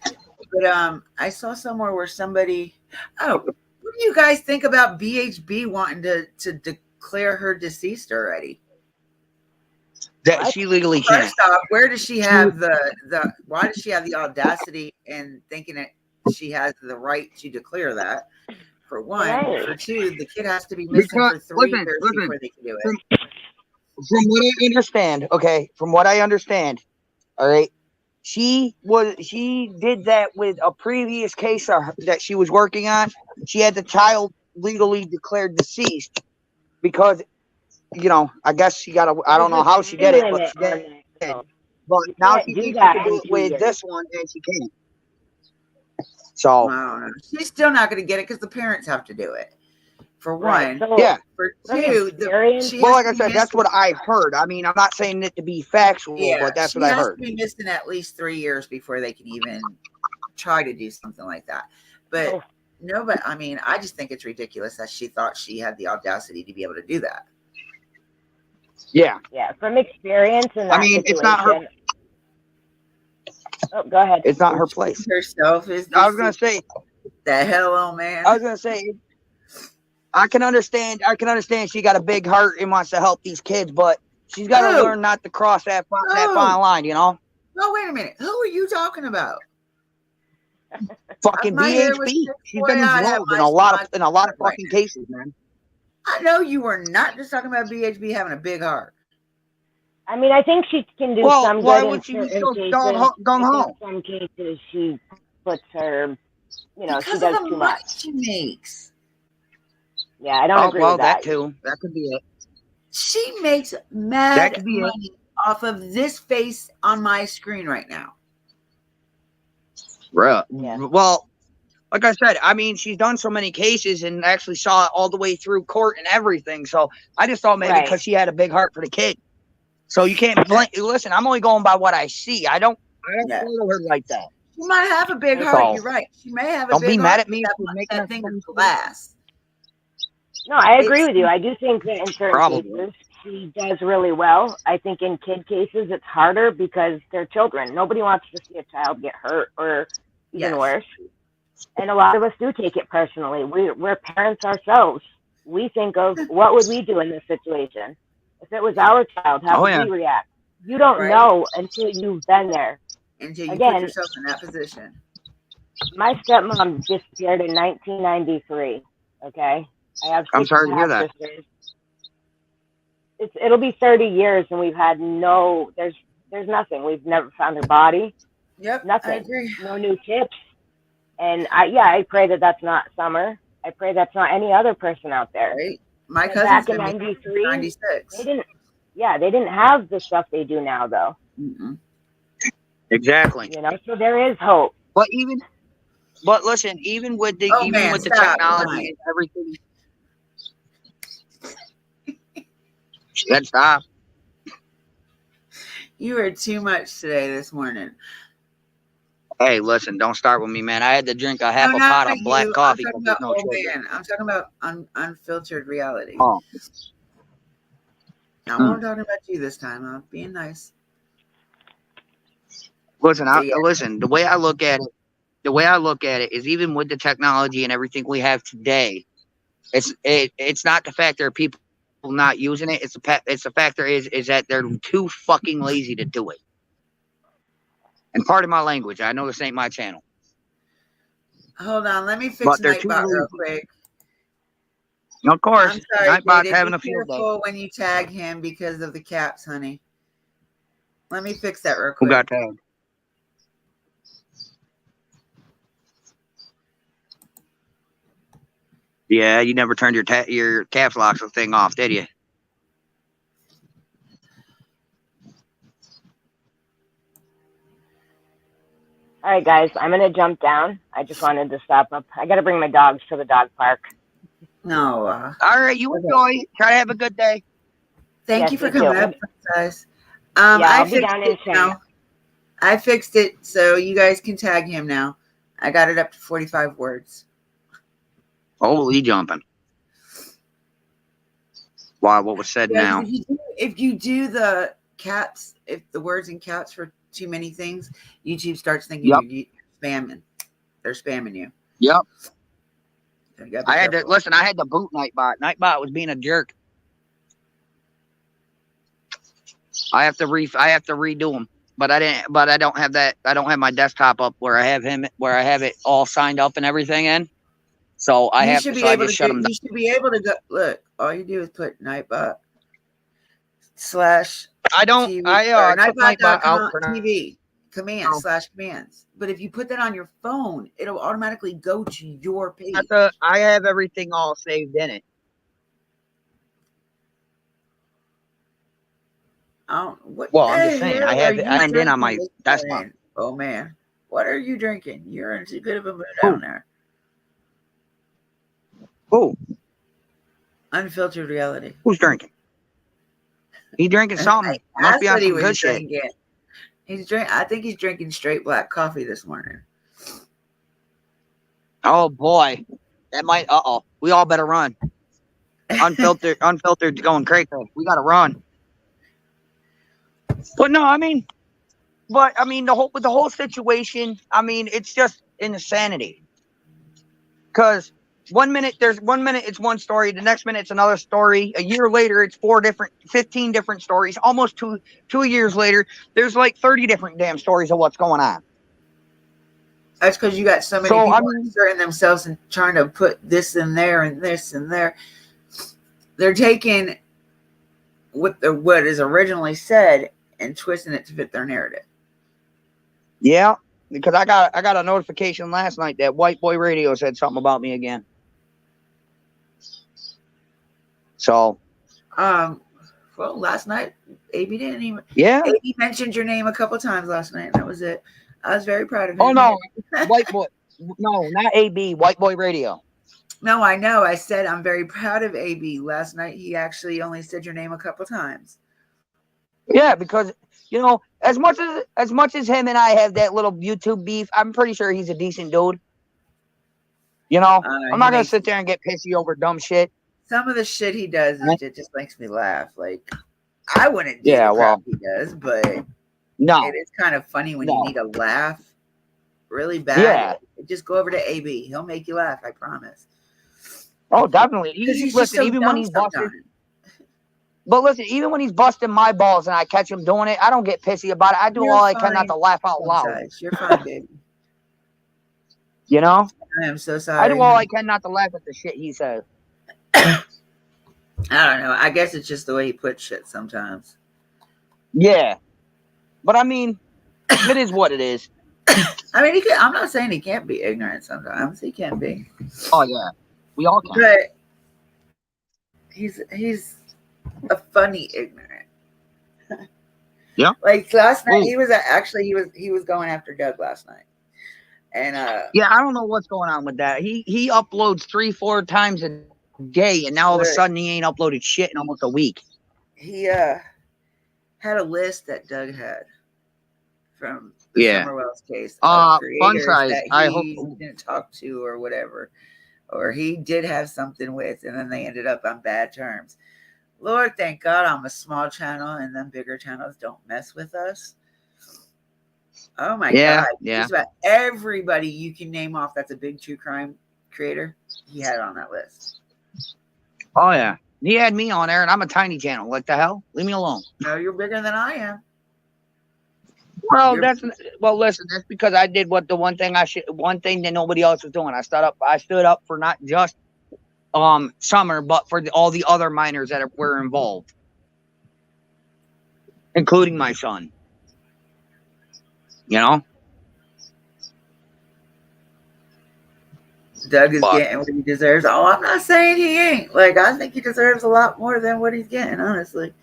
But I saw somewhere where somebody, what do you guys think about BHB wanting to declare her deceased already? That she legally can't. First off, where does she have why does she have the audacity in thinking that she has the right to declare that? For one. Right. For two, the kid has to be missing for 3 years before they can do it. From what I understand, all right, she did that with a previous case that she was working on. She had the child legally declared deceased because, I guess she got I don't know how she did it, but she did. But now she thinks she can do it with this one, and she can't. So she's still not going to get it because the parents have to do it. For one, yeah. For two, like I said, that's what I heard. I mean, I'm not saying it to be factual, but that's what I heard. She has to be missing at least 3 years before they can even try to do something like that. But nobody. I mean, I just think it's ridiculous that she thought she had the audacity to be able to do that. Yeah. Yeah. From experience, and I mean, it's not her. Oh, go ahead. It's not her place. Herself is. I was gonna say. The hell, old man. I was gonna say. I can understand she got a big heart and wants to help these kids, but she's got to learn not to cross that fine line, No, wait a minute. Who are you talking about? Fucking BHB. She's been involved in a lot of fucking cases, man. I know you were not just talking about BHB having a big heart. I mean, I think she can do some good. Why would she be so gung-ho? In some cases, she puts her, because she does too much. She makes. Yeah, I don't agree with that. That too. That could be it. She makes mad money off of this face on my screen right now. Right. Yeah. Well, like I said, I mean, she's done so many cases and actually saw it all the way through court and everything. So I just thought maybe because she had a big heart for the kid. So you can't blame. Listen, I'm only going by what I see. I don't follow her like that. She might have a big heart. You're right. She may have a big heart. Don't be mad at me for making that thing glass. No, I agree with you. I do think that in certain cases she does really well. I think in kid cases it's harder because they're children. Nobody wants to see a child get hurt or even worse. And a lot of us do take it personally. We're parents ourselves. We think of what would we do in this situation? If it was our child, how would we react? You don't know until you've been there. Until you put yourself in that position. My stepmom disappeared in 1993. Okay? I have I'm sorry to hear that. It'll be 30 years and we've had there's nothing. We've never found her body. Yep. Nothing. I agree. No new tips. And I pray that that's not Summer. I pray that's not any other person out there. Right. My cousin's back in 93, 96. They didn't have the stuff they do now though. Mm-mm. Exactly. So there is hope. But listen, even with the technology and everything. Let's stop. You are too much today this morning. Hey, listen, don't start with me, man. I had to drink a half a pot of black coffee. I'm talking about unfiltered reality. Oh. I'm not talking about you this time. I'm being nice. Listen, listen. The way I look at it is even with the technology and everything we have today, it's not the fact there are people not using it. It's the factor is that they're too fucking lazy to do it. And pardon my language. I know this ain't my channel. Hold on, let me fix Nightbot real quick. Of course, I'm sorry, Nightbot's having a field day. Be careful when you tag him because of the caps, honey. Let me fix that real quick. Who got tagged? Yeah, you never turned your caps lock thing off, did you? All right, guys, I'm gonna jump down. I just wanted to stop up. I gotta bring my dogs to the dog park. No. All right, you enjoy. Try to have a good day. Thank Yes, you for you coming too. up, guys. Yeah, I I'll be fixed down in it chat. now. I fixed it so you guys can tag him now. I got it up to 45 words. Holy jumping. Wow, what was said Yeah, now? if you do the caps, if the words in caps for too many things, YouTube starts thinking you're spamming. They're spamming you. Yep. So you gotta be I had to careful. listen. I had to boot Nightbot. Nightbot was being a jerk. I have to redo them, but I didn't. But I don't have that. I don't have my desktop up where I have him, where I have it all signed up and everything in. So I have. So I just shut him down. You should be able to go. Look, all you do is put Nightbot / I don't. TV, I took Nightbot out for TV commands now. / commands. But if you put that on your phone, it'll automatically go to your page. I have everything all saved in it. What Well, the I'm just saying, hell I have are it you signed in on my drinking this desktop. morning? Oh man, what are you drinking? You're in too good of a mood Who? down there. Who? Unfiltered reality. Who's drinking? He drinking something. Must be on some good shit. I think he's drinking straight black coffee this morning. Oh boy, that might. We all better run. Unfiltered, going crazy. We gotta run. But no, I mean, with the whole situation, I mean, it's just insanity. Because 1 minute it's one story, the next minute it's another story. A year later, it's 15 different stories. Almost 2 years later, there's like 30 different damn stories of what's going on. That's because you got so many people inserting themselves and trying to put this in there and this and there. They're taking what is originally said and twisting it to fit their narrative. Yeah, because I got a notification last night that White Boy Radio said something about me again. So, well, last night AB didn't even. Yeah, AB mentioned your name a couple times last night, and that was it. I was very proud of him. Oh no, White Boy, no, not AB, White Boy Radio. No, I know. I said I'm very proud of AB. Last night he actually only said your name a couple times. Yeah, because as much as him and I have that little YouTube beef, I'm pretty sure he's a decent dude. I'm not gonna sit there and get pissy over dumb shit. Some of the shit he does it just makes me laugh. Like I wouldn't do the crap he does, but no, it is kind of funny when you need a laugh really bad. Yeah, just go over to AB. He'll make you laugh. I promise. Oh, definitely. When he's busted. But listen, even when he's busting my balls and I catch him doing it, I don't get pissy about it. I do all I can not to laugh out loud. You're fine, baby. I am so sorry. I do all I can not to laugh at the shit he says. I don't know. I guess it's just the way he puts shit sometimes. Yeah. But I mean, it is what it is. I mean, I'm not saying he can't be ignorant sometimes. He can be. Oh, yeah. We all can. But he's a funny ignorant. Yeah. Like last night, he was going after Doug last night. And yeah, I don't know what's going on with that. He uploads 3-4 times a day, and now all of a sudden he ain't uploaded shit in almost a week. He had a list that Doug had from the Summer Wells case. Fun size. I hope he didn't talk to or whatever, or he did have something with, and then they ended up on bad terms. Lord, thank God I'm a small channel, and them bigger channels don't mess with us. Oh my God. Yeah. Just about everybody you can name off that's a big true crime creator, he had on that list. Oh yeah. He had me on there and I'm a tiny channel. What the hell? Leave me alone. No, you're bigger than I am. Well, listen, that's because I did one thing that nobody else was doing. I stood up for not just Summer, but for all the other minors that were involved. Including my son. Doug is But- getting what he deserves. Oh, I'm not saying he ain't. Like, I think he deserves a lot more than what he's getting, honestly.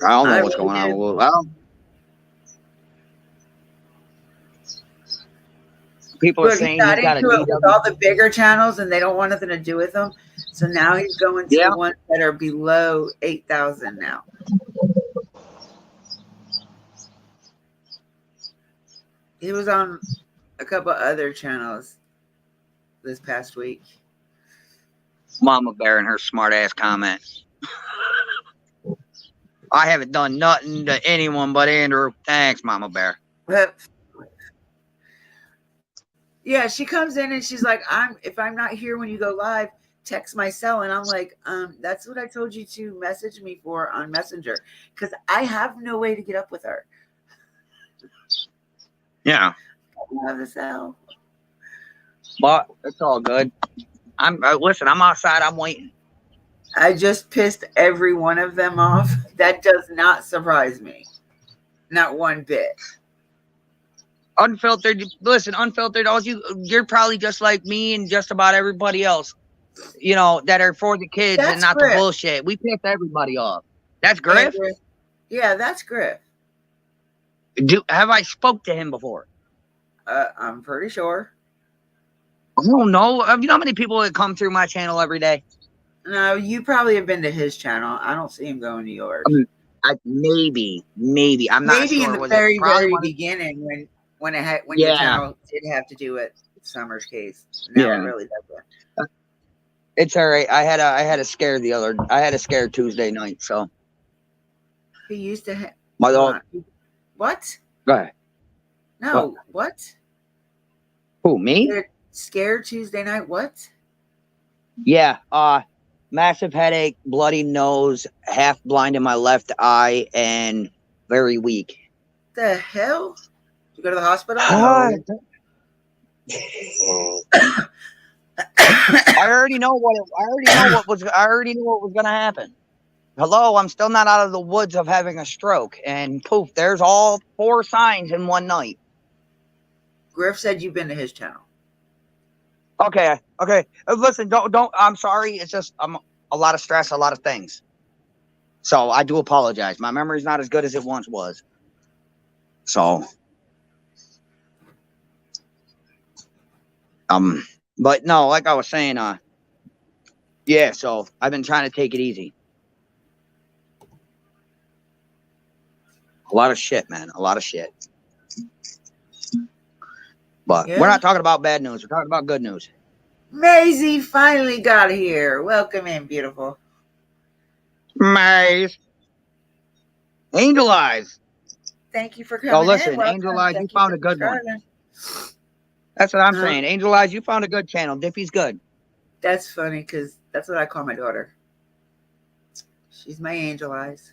I don't know I what's really going on. do. Well, people are Look, he saying got he's got a into it with DW. all the bigger channels, and they don't want nothing to do with him. So now he's going to Yeah. the ones that are below 8,000 now. He was on a couple other channels this past week. Mama Bear and her smart ass comment. I haven't done nothing to anyone but Andrew. Thanks, Mama Bear. But yeah, she comes in and she's like, if I'm not here when you go live, text my cell. And I'm like, that's what I told you to message me for on Messenger, because I have no way to get up with her. Yeah. I don't have a cell. But it's all good. Listen, I'm outside, I'm waiting. I just pissed every one of them off. That does not surprise me. Not one bit. Unfiltered, listen, unfiltered, you're probably just like me and just about everybody else, you know, that are for the kids That's and not Griff. the bullshit. We piss everybody off. That's Griff? Yeah, that's Griff. Have I spoke to him before? I'm pretty sure. I don't know. You know how many people that come through my channel every day? No, you probably have been to his channel. I don't see him going to yours. Maybe. I'm not Maybe sure. in the Was very, it probably very beginning when your Yeah. channel did have to do with Summer's case. Now Yeah. it really doesn't. It's all right. I had a scare Tuesday night. So He used to have. my What? go ahead. No. What? Who, me? Scared Tuesday night. What? Yeah. Massive headache, bloody nose, half blind in my left eye, and very weak. The hell? Did you go to the hospital? I already know what was gonna happen. Hello, I'm still not out of the woods of having a stroke, and poof, there's all 4 signs in one night. Griff said you've been to his channel. Okay. Listen, don't. I'm sorry. It's just a lot of stress, a lot of things. So I do apologize. My memory's not as good as it once was. So, but no, like I was saying, yeah. So I've been trying to take it easy. A lot of shit, man. A lot of shit. But Yeah. we're not talking about bad news. We're talking about good news. Maisie finally got here. Welcome in, beautiful. Maze. Angel Eyes. Thank you for coming. Oh, listen, in. Welcome. Angel Eyes, Thank you found for a good one. subscribing. That's what I'm saying. Angel Eyes, you found a good channel. Dippy's good. That's funny because that's what I call my daughter. She's my Angel Eyes.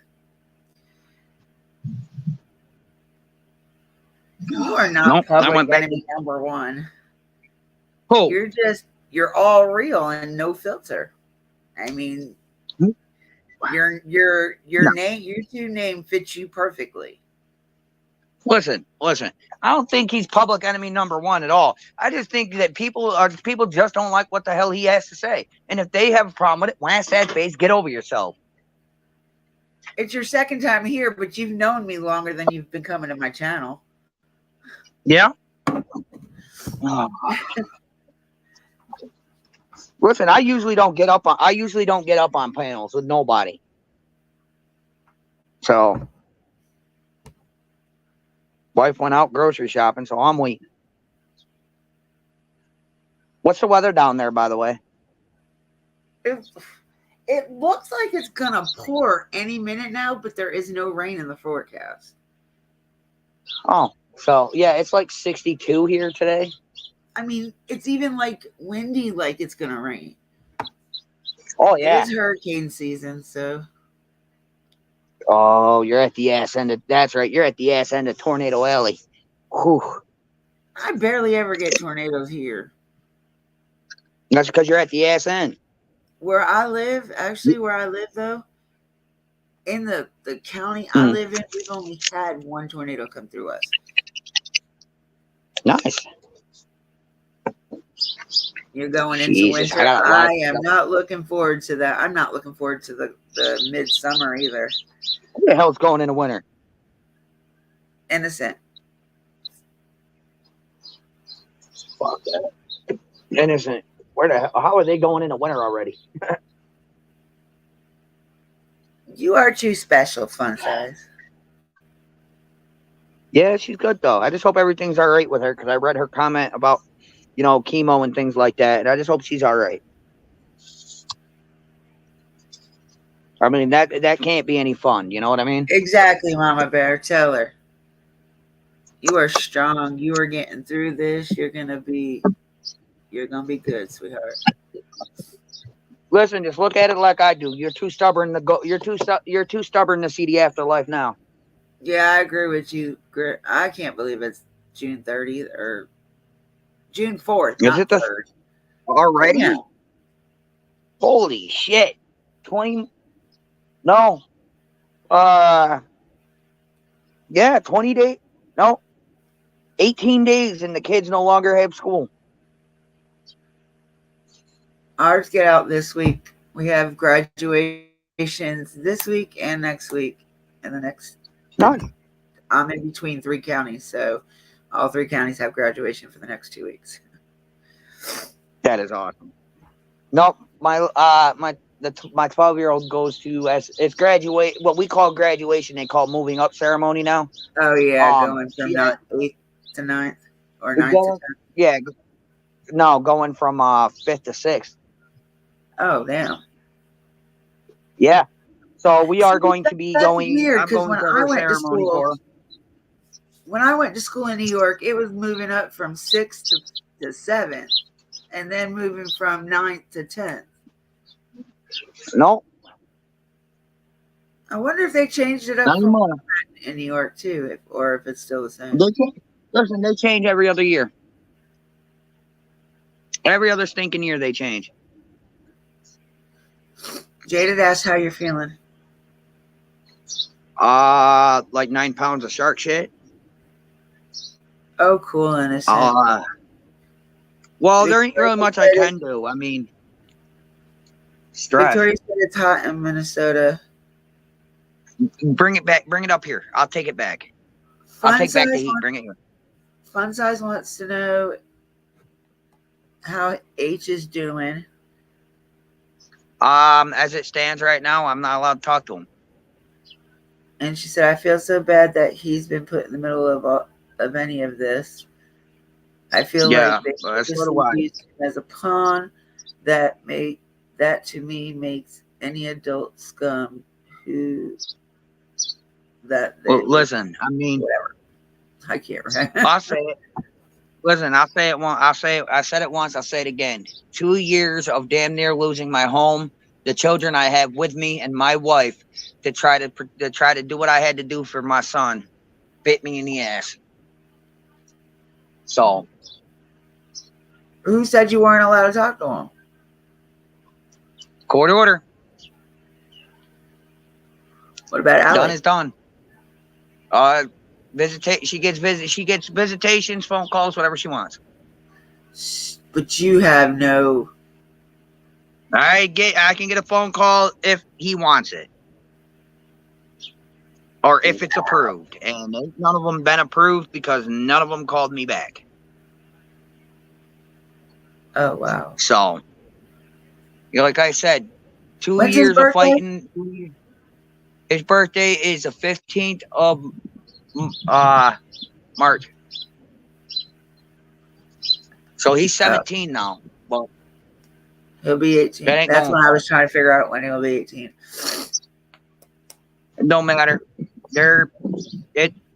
You are not public enemy number one. Who? You're all real and no filter. I mean, your name, YouTube name fits you perfectly. Listen. I don't think he's public enemy number one at all. I just think that people just don't like what the hell he has to say. And if they have a problem with it, whack that face, get over yourself. It's your second time here, but you've known me longer than you've been coming to my channel. Yeah. Listen, I usually don't get up on panels with nobody. So, wife went out grocery shopping, so I'm waiting. What's the weather down there, by the way? It looks like it's gonna pour any minute now, but there is no rain in the forecast. Oh, so yeah, it's like 62 here today. I mean, it's even like windy, like it's gonna rain. Oh yeah, it is hurricane season, so. Oh, you're at the ass end of. That's right, you're at the ass end of Tornado Alley. Whew. I barely ever get tornadoes here. That's because you're at the ass end. Where I live though, in the county I live in, we've only had one tornado come through us. Nice. You're going into Jesus, winter. I got a lot I of am stuff. not looking forward to that. I'm not looking forward to the midsummer either. Who the hell's going into winter? Innocent. Fuck that. Innocent. Where the hell? How are they going into winter already? You are too special, Fun Size. Yeah, she's good though. I just hope everything's all right with her because I read her comment about, chemo and things like that, and I just hope she's all right. I mean, that can't be any fun. You know what I mean? Exactly, Mama Bear. Tell her. You are strong. You are getting through this. You're gonna be good, sweetheart. Listen, just look at it like I do. You're too stubborn to go. You're too stubborn to see the afterlife now. Yeah, I agree with you. I can't believe it's June 30th or June 4th, Is not it the 3rd. already? Yeah. Holy shit! 20? No. Yeah, 20 days. No, 18 days, and the kids no longer have school. Ours get out this week. We have graduations this week and next week, and the next. None. I'm in between 3 counties, so all 3 counties have graduation for the next 2 weeks. That is awesome. Nope, my 12-year-old goes to it's graduate. What we call graduation, they call moving up ceremony now. Oh yeah, going from she not 8th to 9th or 9th to 10th. Yeah, no, going from 5th to 6th. Oh damn. Yeah, so we are going to be That's going. weird I'm because going when to I her went to ceremony school, for her. when I went to school in New York, it was moving up from 6th to 7th, and then moving from 9th to 10th. No, I wonder if they changed it up not anymore. in New York too, or if it's still the same. Listen, they change every other year. Every other stinking year they change. Jaded asked how you're feeling. Like 9 pounds of shark shit. Oh, cool, Innocent. Well, there ain't really much I can do. I mean, stress. Victoria said it's hot in Minnesota. Bring it back. Bring it up here. I'll take it back. I'll take back the heat. Bring it here. Fun Size wants to know how H is doing. As it stands right now, I'm not allowed to talk to him. And she said, I feel so bad that he's been put in the middle of any of this. I feel like they just use him as a pawn. That to me makes any adult scum who listen, I mean, whatever. I can't remember. I'll say it. Listen, I'll say it once. I said it once. I'll say it again. 2 years of damn near losing my home, the children I have with me, and my wife to try to do what I had to do for my son, bit me in the ass. So, who said you weren't allowed to talk to him? Court order. What about Alex? Done is done. She gets visitations, phone calls, whatever she wants. But you have no. I can get a phone call if he wants it, or if it's approved, and none of them been approved because none of them called me back. Oh wow! So, like I said, 2 When's years his birthday? of fighting. His birthday is the 15th of March. So he's 17 now. Well, he'll be 18. That's when I was trying to figure out when he'll be 18. It don't matter.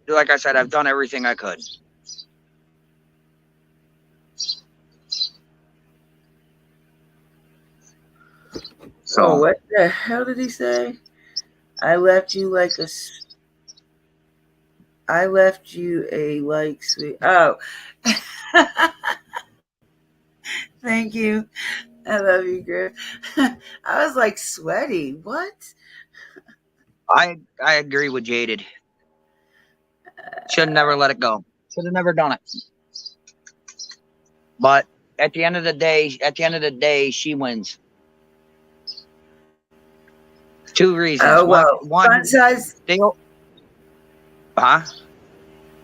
Like I said, I've done everything I could. So what the hell did he say? I left you a like sweet. Oh, thank you. I love you, Griff. I was like sweaty. What? I agree with Jaded. Should have never let it go. Should have never done it. But at the end of the day, she wins. 2 reasons. Oh well, One, fun size. they, huh?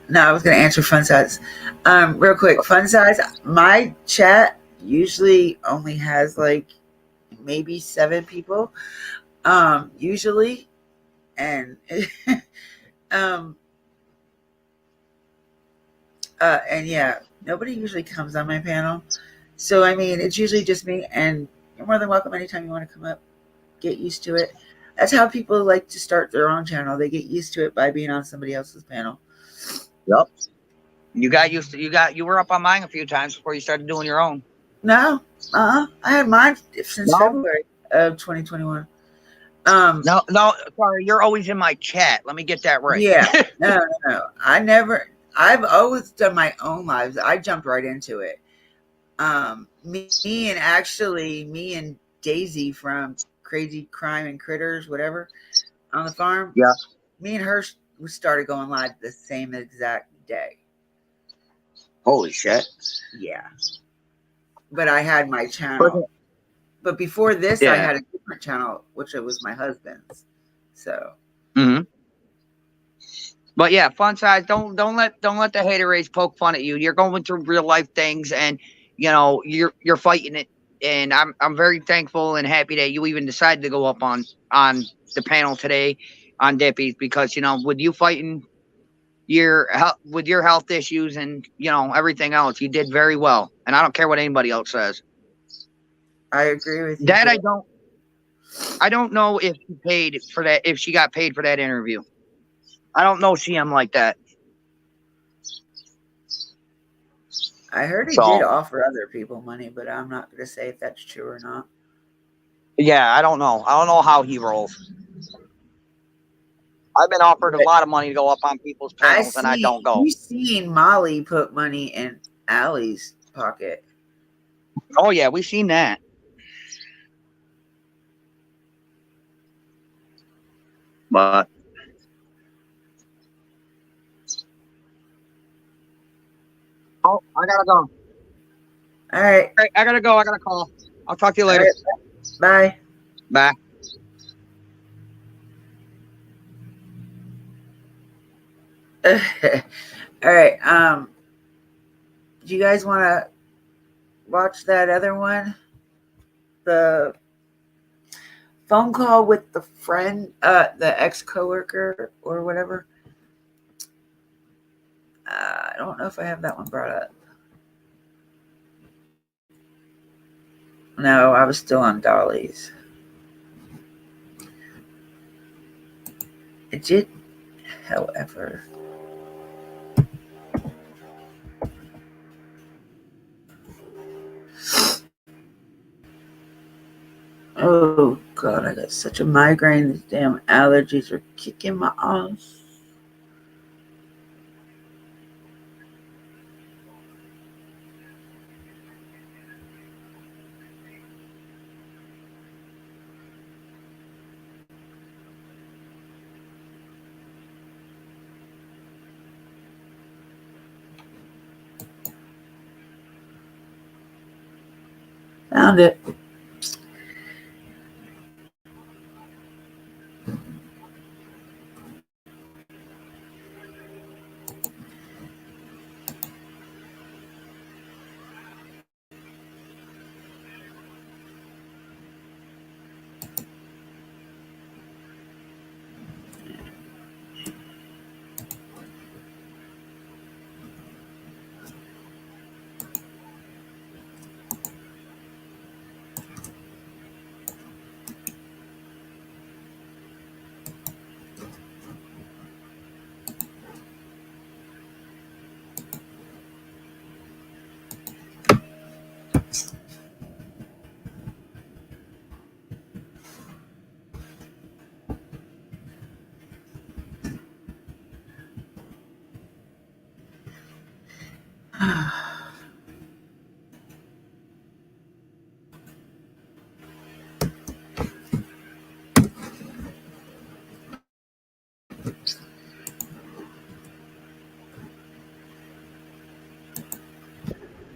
No, I was gonna answer fun size. Real quick, fun size. My chat usually only has like maybe 7 people. Usually, and um, and yeah, nobody usually comes on my panel. So I mean, it's usually just me, and you're more than welcome anytime you want to come up. Get used to it. That's how people like to start their own channel. They get used to it by being on somebody else's panel. Yep. You got used to you were up on mine a few times before you started doing your own. No, I had mine since No? February of 2021. No, sorry, you're always in my chat. Let me get that right. Yeah, no. I've always done my own lives. I jumped right into it. Me and Daisy from Crazy Crime and Critters, whatever, on the farm. Yeah. Me and her started going live the same exact day. Holy shit. Yeah. But I had my channel. But before this, I had a different channel, which it was my husband's. So. Mm-hmm. But yeah, fun size. Don't let the hater race poke fun at you. You're going through real life things, and you're fighting it. And I'm very thankful and happy that you even decided to go up on the panel today on Dippies, because with you fighting your health issues and everything else, you did very well. And I don't care what anybody else says. I agree with you. That I don't know if she paid for that. If she got paid for that interview. I don't know CM like that. I heard he did offer other people money, but I'm not going to say if that's true or not. Yeah, I don't know. I don't know how he rolls. I've been offered a lot of money to go up on people's panels, and I don't go. You've seen Molly put money in Allie's pocket. Oh, yeah, we've seen that. But I gotta go. All right. I gotta go. I gotta call. I'll talk to you later. Right. Bye. All right. Do you guys want to watch that other one? The phone call with the friend, the ex-coworker or whatever. I don't know if I have that one brought up. No, I was still on Dolly's. It did, however. Oh God, I got such a migraine. These damn allergies are kicking my ass. Found it.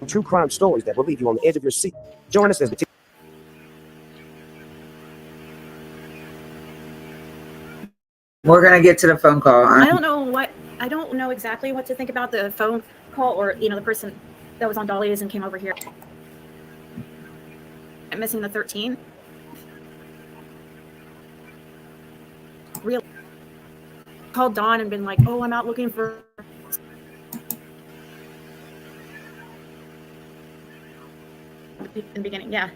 true crime stories that will leave you on the edge of your seat. Join us as the We're gonna get to the phone call. I don't know exactly what to think about the phone call, or the person that was on Dolly's and came over here. I'm missing the 13. Real called Dawn and been like, "Oh, I'm out looking for." In the beginning, yeah.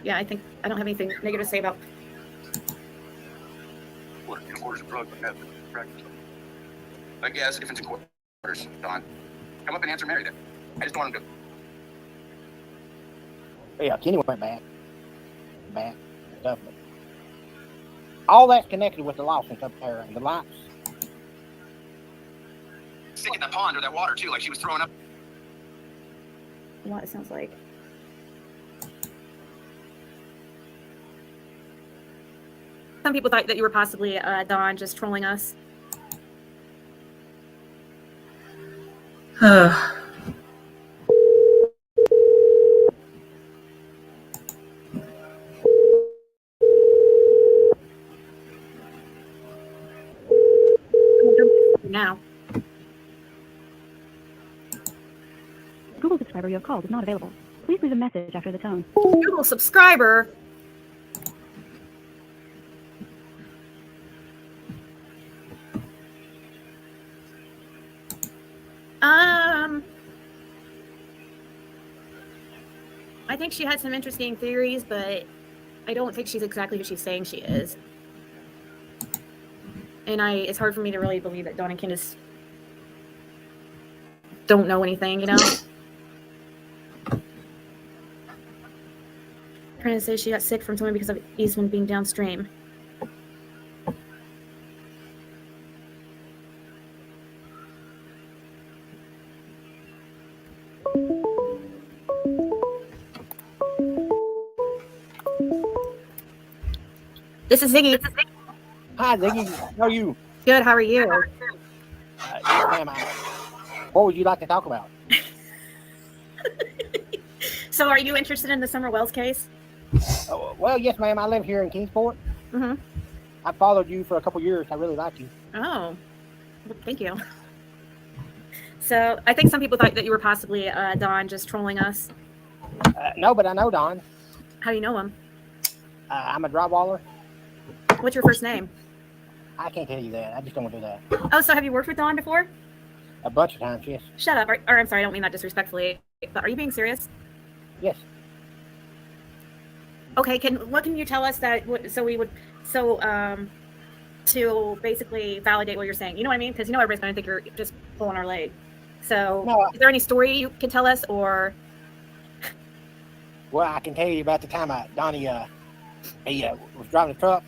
I think I don't have anything negative to say about. I guess if it's in quarters, Don, come up and answer Mary then. I just don't want him to. Yeah, Kenny went back. Definitely. All that's connected with the lawsuit up there and the lights. Sick in that pond or that water too, like she was throwing up. What it sounds like. Some people thought that you were possibly Dawn just trolling us. Now. Google subscriber you have called is not available. Please leave a message after the tone. Google subscriber. I think she had some interesting theories, but I don't think she's exactly who she's saying she is. And it's hard for me to really believe that Dawn and Candace don't know anything, Prentice says she got sick from swimming because of Eastman being downstream. This is Ziggy. Hi, Ziggy. How are you? Good. How are you? Yes, ma'am. What would you like to talk about? So, are you interested in the Summer Wells case? Well, yes, ma'am. I live here in Kingsport. Mm-hmm. I followed you for a couple years. I really like you. Oh, well, thank you. So, I think some people thought that you were possibly Dawn just trolling us. No, but I know Don. How do you know him? I'm a drywaller. What's your first name? I can't tell you that. I just don't want to do that. Oh, so have you worked with Dawn before? A bunch of times, yes. Shut up. Or I'm sorry, I don't mean that disrespectfully. But are you being serious? Yes. Okay. What can you tell us to basically validate what you're saying? You know what I mean? Because everybody's going to think you're just pulling our leg. So, no, is there any story you can tell us, or? Well, I can tell you about the time Donnie he was driving a truck.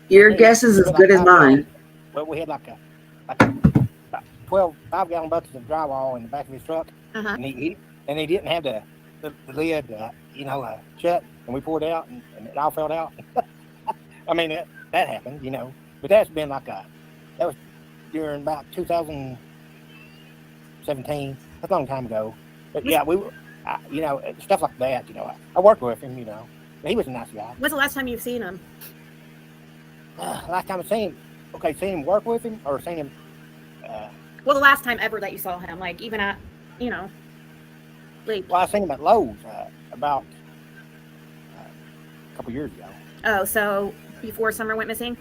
Your guess is as good as mine. Well, we had like 12 5-gallon buckets of drywall in the back of his truck, and he didn't have the lid, shut, and we poured out, and it all fell out. I mean, that happened, but that's been that was during about 2017. That's a long time ago. But yeah, we were, stuff like that. I worked with him. He was a nice guy. When's the last time you've seen him? Last time I seen him work with him, or seen him. Well, the last time ever that you saw him, like even at, like. Well, I seen him at Lowe's about a couple years ago. Oh, so before Summer went missing?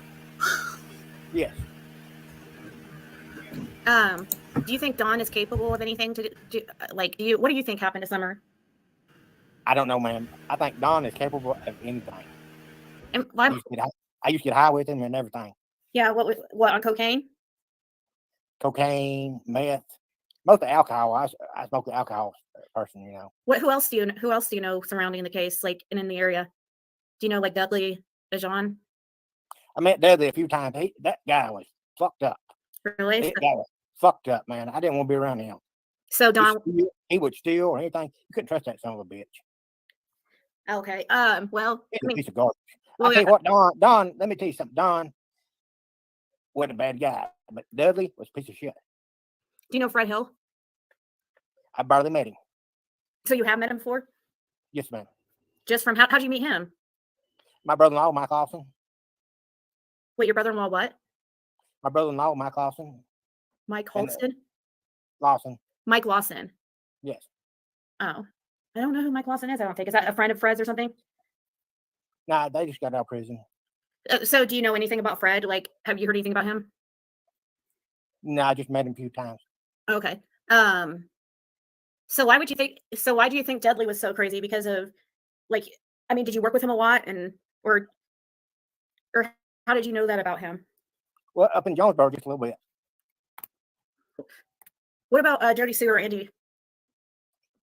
Yes. Do you think Dawn is capable of anything to do? What do you think happened to Summer? I don't know, ma'am. I think Dawn is capable of anything. And why? I used to get high with him and everything. Yeah, what on cocaine? Cocaine, meth, most of the alcohol. I smoke the alcohol person, Who else do you know surrounding the case, like and in the area? Do you know Dudley, John? I met Dudley a few times. That guy was fucked up. Really? That guy was fucked up, man. I didn't want to be around him. So Dawn, he would steal or anything. You couldn't trust that son of a bitch. Okay. Well, He's a piece of garbage. Well, I'll tell you what, Don, let me tell you something. Don wasn't a bad guy, but Dudley was a piece of shit. Do you know Fred Hill? I barely met him. So you have met him before? Yes, ma'am. Just from how'd you meet him? My brother-in-law, Mike Lawson. Wait, your brother-in-law what? My brother-in-law, Mike Lawson. Mike And, Holston? Lawson. Mike Lawson. Yes. Oh. I don't know who Mike Lawson is, I don't think. Is that a friend of Fred's or something? Nah, they just got out of prison. So do you know anything about Fred? Like, have you heard anything about him? No, I just met him a few times. Okay. So why do you think Dudley was so crazy? Because of, like, I mean, did you work with him a lot, and or how did you know that about him? Well, up in Jonesboro just a little bit. What about Jody Sue or Andy?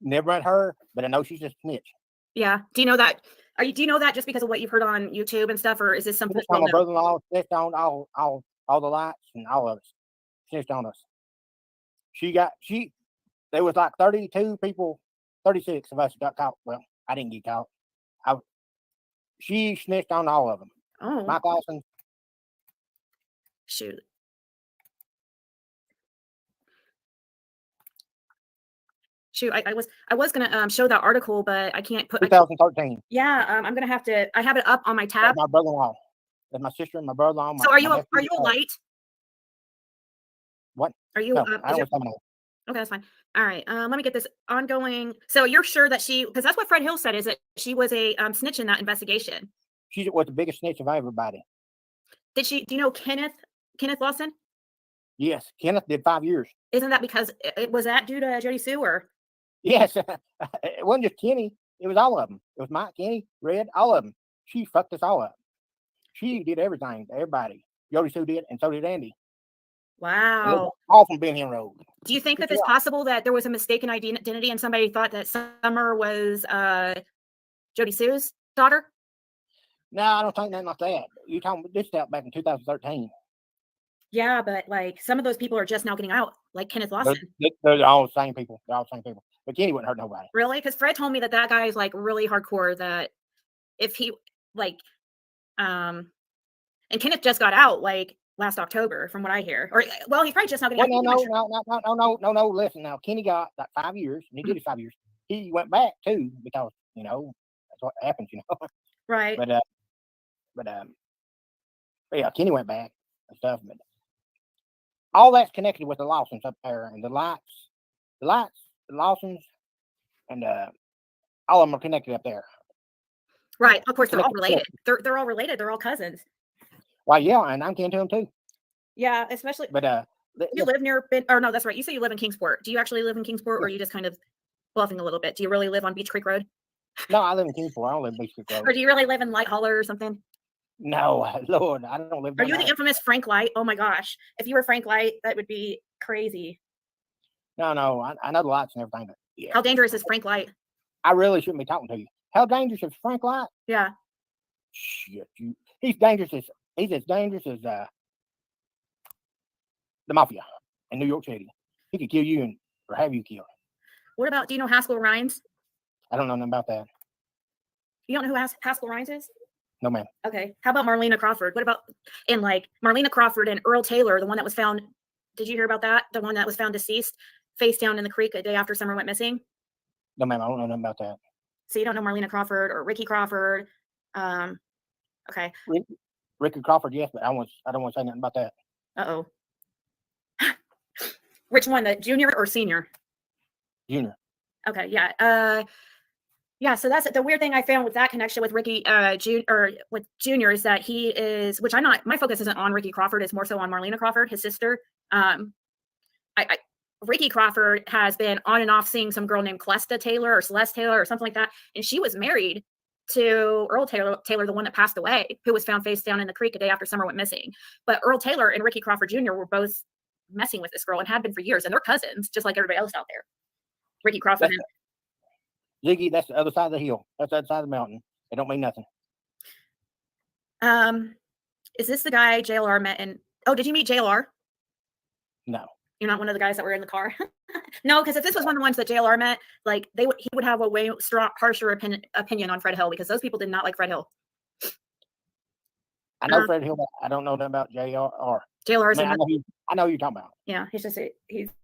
Never met her, but I know she's a snitch. Yeah. Do you know that? Do you know that just because of what you've heard on YouTube and stuff, or is this something? My brother-in-law snitched on all the lights and all of us. Snitched on us. There was like 32 people, 36 of us got caught. Well, I didn't get caught. She snitched on all of them. Oh. Mike Lawson. Shoot. I was gonna show that article, but I can't put 2013. Yeah, I'm gonna have to. I have it up on my tab. That's my brother-in-law. That's my sister and my brother-in-law. So are you a light? What? Are you? No, I don't know. Okay, that's fine. All right. Let me get this ongoing. So you're sure that because that's what Fred Hill said, is that she was a snitch in that investigation. She was the biggest snitch of everybody. Do you know Kenneth Lawson? Yes, Kenneth did 5 years. Isn't that because it was that due to Jody Sue, or? Yes, it wasn't just Kenny. It was all of them. It was Mike, Kenny, Red, all of them. She fucked us all up. She did everything to everybody. Jody Sue did, and so did Andy. Wow. All from Ben Hill Road. Do you think that it's possible that there was a mistaken identity and somebody thought that Summer was Jody Sue's daughter? No, I don't think nothing like that. You talking about this out back in 2013. Yeah, but like some of those people are just now getting out, like Kenneth Lawson. They're all the same people. They're all the same people. But Kenny wouldn't hurt nobody. Really? Because Fred told me that guy is like really hardcore. That if he and Kenneth just got out like last October, from what I hear. Or well, he's probably just not getting out. No. Listen, now Kenny got like 5 years, and he did his 5 years. He went back too because that's what happens, Right. But yeah, Kenny went back and stuff. But all that's connected with the Lawsons up there, and the Lawsons, and all of them are connected up there. Right. Of course, they're all related. They're all related. They're all cousins. Well, yeah, and I'm kin to them too. Yeah, especially. But you live near, or no, that's right. You say you live in Kingsport. Do you actually live in Kingsport, or are you just kind of bluffing a little bit? Do you really live on Beach Creek Road? No, I live in Kingsport. I don't live in Beach Creek Road. Or do you really live in Light Holler or something? No, Lord, I don't live. Are you the infamous Frank Light? Oh my gosh! If you were Frank Light, that would be crazy. No, I know the lights and everything. But yeah. How dangerous is Frank Light? I really shouldn't be talking to you. How dangerous is Frank Light? Yeah. Shit, he's dangerous. He's as dangerous as the mafia in New York City. He could kill you or have you killed. What about? Do you know Haskell Rhines? I don't know nothing about that. You don't know who Haskell Rhines is? No, ma'am. Okay. How about Marlena Crawford? What about Marlena Crawford and Earl Taylor, the one that was found? Did you hear about that? The one that was found deceased, face down in the creek a day after Summer went missing? No, ma'am. I don't know nothing about that. So you don't know Marlena Crawford or Ricky Crawford? Okay. Ricky Crawford, yes, but I don't want to say nothing about that. Uh-oh. Which one, the junior or senior? Junior. Okay, yeah. Yeah, so that's the weird thing I found with that connection with Ricky with Junior is that he is, which I'm not, my focus isn't on Ricky Crawford, it's more so on Marlena Crawford, his sister. Ricky Crawford has been on and off seeing some girl named Celeste Taylor or Celeste Taylor or something like that, and she was married to Earl Taylor, the one that passed away, who was found face down in the creek a day after Summer went missing. But Earl Taylor and Ricky Crawford Jr. were both messing with this girl and had been for years, and they're cousins, just like everybody else out there. Ricky Crawford. Ziggy, that's the other side of the hill. That's the other side of the mountain. It don't mean nothing. Is this the guy JLR met in? Oh, did you meet JLR? No. You're not one of the guys that were in the car? No, because if this was one of the ones that JLR met, like he would have a way harsher opinion on Fred Hill, because those people did not like Fred Hill. I know Fred Hill, but I don't know nothing about JLR. JLR is I know who you're talking about. Yeah, he's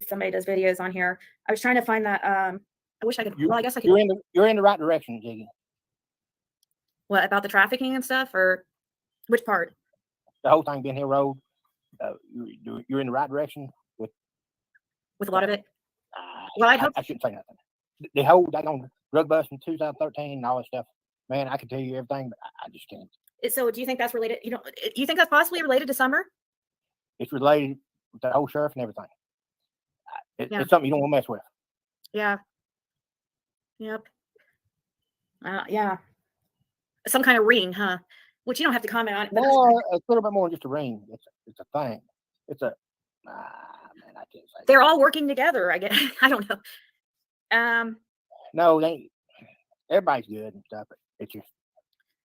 somebody does videos on here. I was trying to find that I wish I could. You, Well, I guess I could. you're in the right direction, Jiggy. What about the trafficking and stuff, or which part? The whole thing being Hill Road. You're in the right direction with a lot of it. Well, I shouldn't say nothing. The whole daggone drug bust in 2013 and all that stuff. Man, I can tell you everything, but I just can't. So, do you think that's related? You think that's possibly related to Summer? It's related with the whole sheriff and everything. Yeah. It's something you don't want to mess with. Yeah. Yep. Yeah. Some kind of ring, huh? Which you don't have to comment on. No, it's a little bit more than just a ring. It's a thing. It's a man. I can't say. They're all working together. I guess. I don't know. No, they. Everybody's good and stuff. But it's just.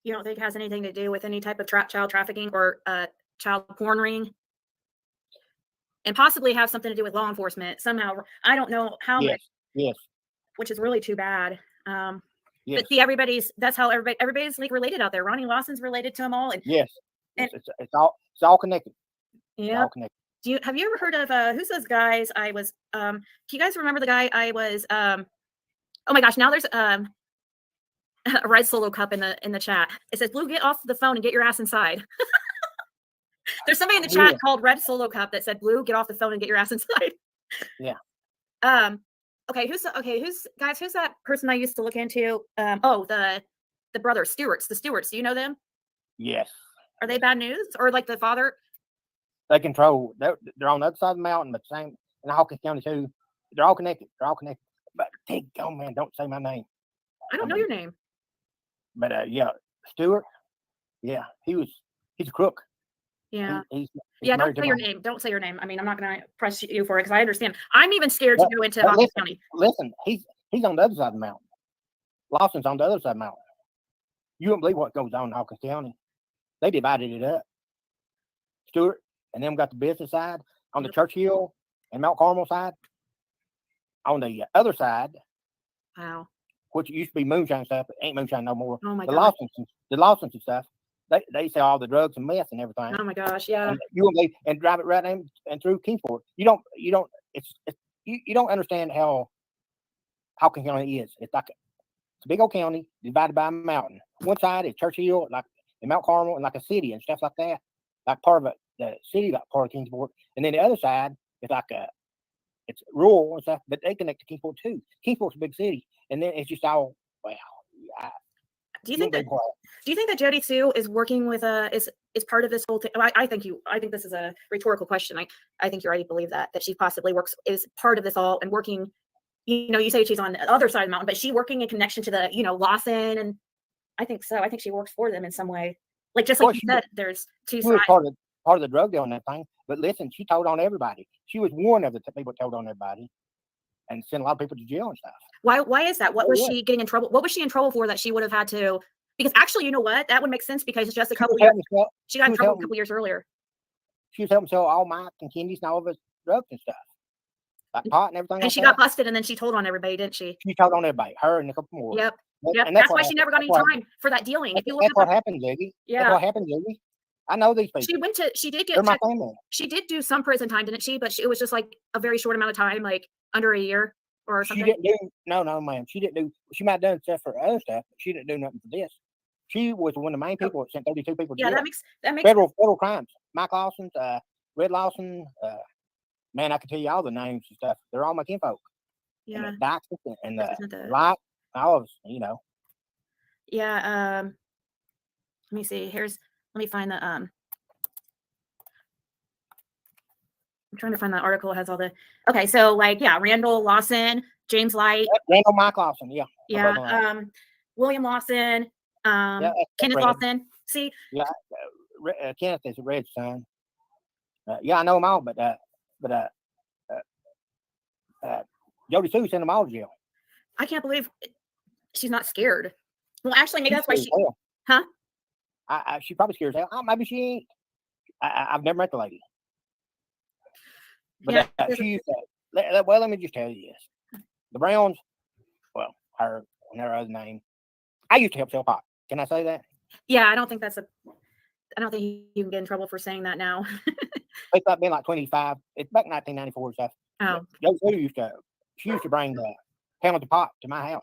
You don't think it has anything to do with any type of child trafficking or child porn ring? And possibly have something to do with law enforcement somehow. I don't know how much. Yes. Which is really too bad. Yes. But see, that's how everybody's like related out there. Ronnie Lawson's related to them all. And yes. And, it's all connected. Yeah. All connected. Have you ever heard of who's those guys? I was do you guys remember the guy I was oh my gosh, now there's a red solo cup in the chat. It says, Blue, get off the phone and get your ass inside. There's somebody in the chat called Red Solo Cup that said, Blue, get off the phone and get your ass inside. Yeah. Okay, who's that person I used to look into? The brothers, Stewarts, the Stewarts. Do you know them? Yes. Are they bad news? Or like the father? They control, they're on the other side of the mountain, but same in Hawkins County too. They're all connected. But man, don't say my name. I don't know your name. But yeah, Stewart. Yeah, he's a crook. Yeah. He's don't say your name. Don't say your name. I mean, I'm not going to press you for it because I understand. I'm even scared to go into Hawkins County. Listen, he's on the other side of the mountain. Lawson's on the other side of the mountain. You won't believe what goes on in Hawkins County. They divided it up. Stewart and them got the business side on the Churchill and Mount Carmel side. On the other side, wow, which used to be moonshine stuff, it ain't moonshine no more. Oh my gosh. The Lawsons and stuff. They sell all the drugs and meth and everything. Oh my gosh, yeah. And you won't believe, and drive it right in and through Kingsport. You don't understand how Hawkins County is. It's a big old county divided by a mountain. One side is Churchill, like in Mount Carmel, and like a city and stuff like that. Like part of the city, like part of Kingsport. And then the other side is like it's rural and stuff, but they connect to Kingsport too. Kingsport's a big city, and then it's just all Do you think that Jody Sue is working with is part of this whole thing? I think this is a rhetorical question. I think you already believe that she possibly is part of this all and working. You say she's on the other side of the mountain, but she working in connection to the Lawson, and I think so. I think she works for them in some way. Like just like you said, there's two sides. Part of the drug deal on that thing. But listen, she told on everybody. She was one of the people that told on everybody, and sent a lot of people to jail and stuff. Why is that? What was she getting in trouble? What was she in trouble for that she would have had to? Because actually, you know what? That would make sense because it's just a couple years. She got in trouble a couple years earlier. She was helping sell all Mike and Kendies and all of his drugs and stuff, like pot and everything. And she got busted, and then she told on everybody, didn't she? She told on everybody, her and a couple more. Yep. And that's why she never got any time for that dealing. If you look that's what happened, Ziggy. Yeah. That's what happened, Ziggy. I know these people. She did get. They're my family. She did do some prison time, didn't she? But it was just like a very short amount of time, like under a year or something. She didn't do no, ma'am. She didn't do. She might have done stuff for other stuff, but she didn't do nothing for this. She was one of the main people that sent 32 people to jail. that makes federal crimes. Mike Lawson, Red Lawson, man, I can tell you all the names and stuff. They're all my kinfolk. Yeah. And the doctors and the light, all of us, Yeah. Let me see. Let me find the I'm trying to find that article. It has all the okay. So Randall Lawson, James Light, Randall Mike Lawson, yeah. Yeah. William Lawson, Kenneth Lawson. See. Yeah. Kenneth is a red son. Yeah, I know them all, but Jody Sue sent them all to jail. I can't believe she's not scared. Well, actually, maybe that's why she. Huh? She probably scares hell. Maybe she ain't. I've never met the lady. But she used to, well, let me just tell you this. The Browns, well, her and her other name, I used to help sell pot. Can I say that? Yeah, I don't think I don't think you can get in trouble for saying that now. It's not been like 25. It's back in 1994 and stuff. Oh. She used to bring the came with the pot to my house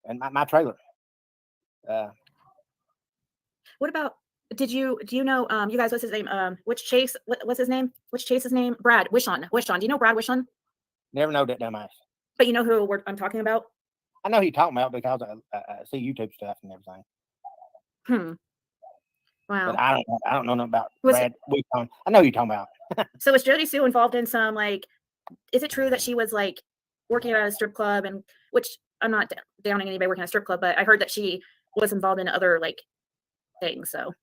and my trailer. What about? Do you know? You guys, what's his name? Which Chase? What's his name? Which Chase's name? Brad Wishon. Wishon. Do you know Brad Wishon? Never know that dumbass. But you know who I'm talking about? I know who you're talking about because I see YouTube stuff and everything. Wow. But I don't know nothing about Brad Wishon. I know who you're talking about. So was Jody Sue involved in some, like, is it true that she was like working at a strip club, and which I'm not downing anybody working at a strip club, but I heard that she was involved in other like things. So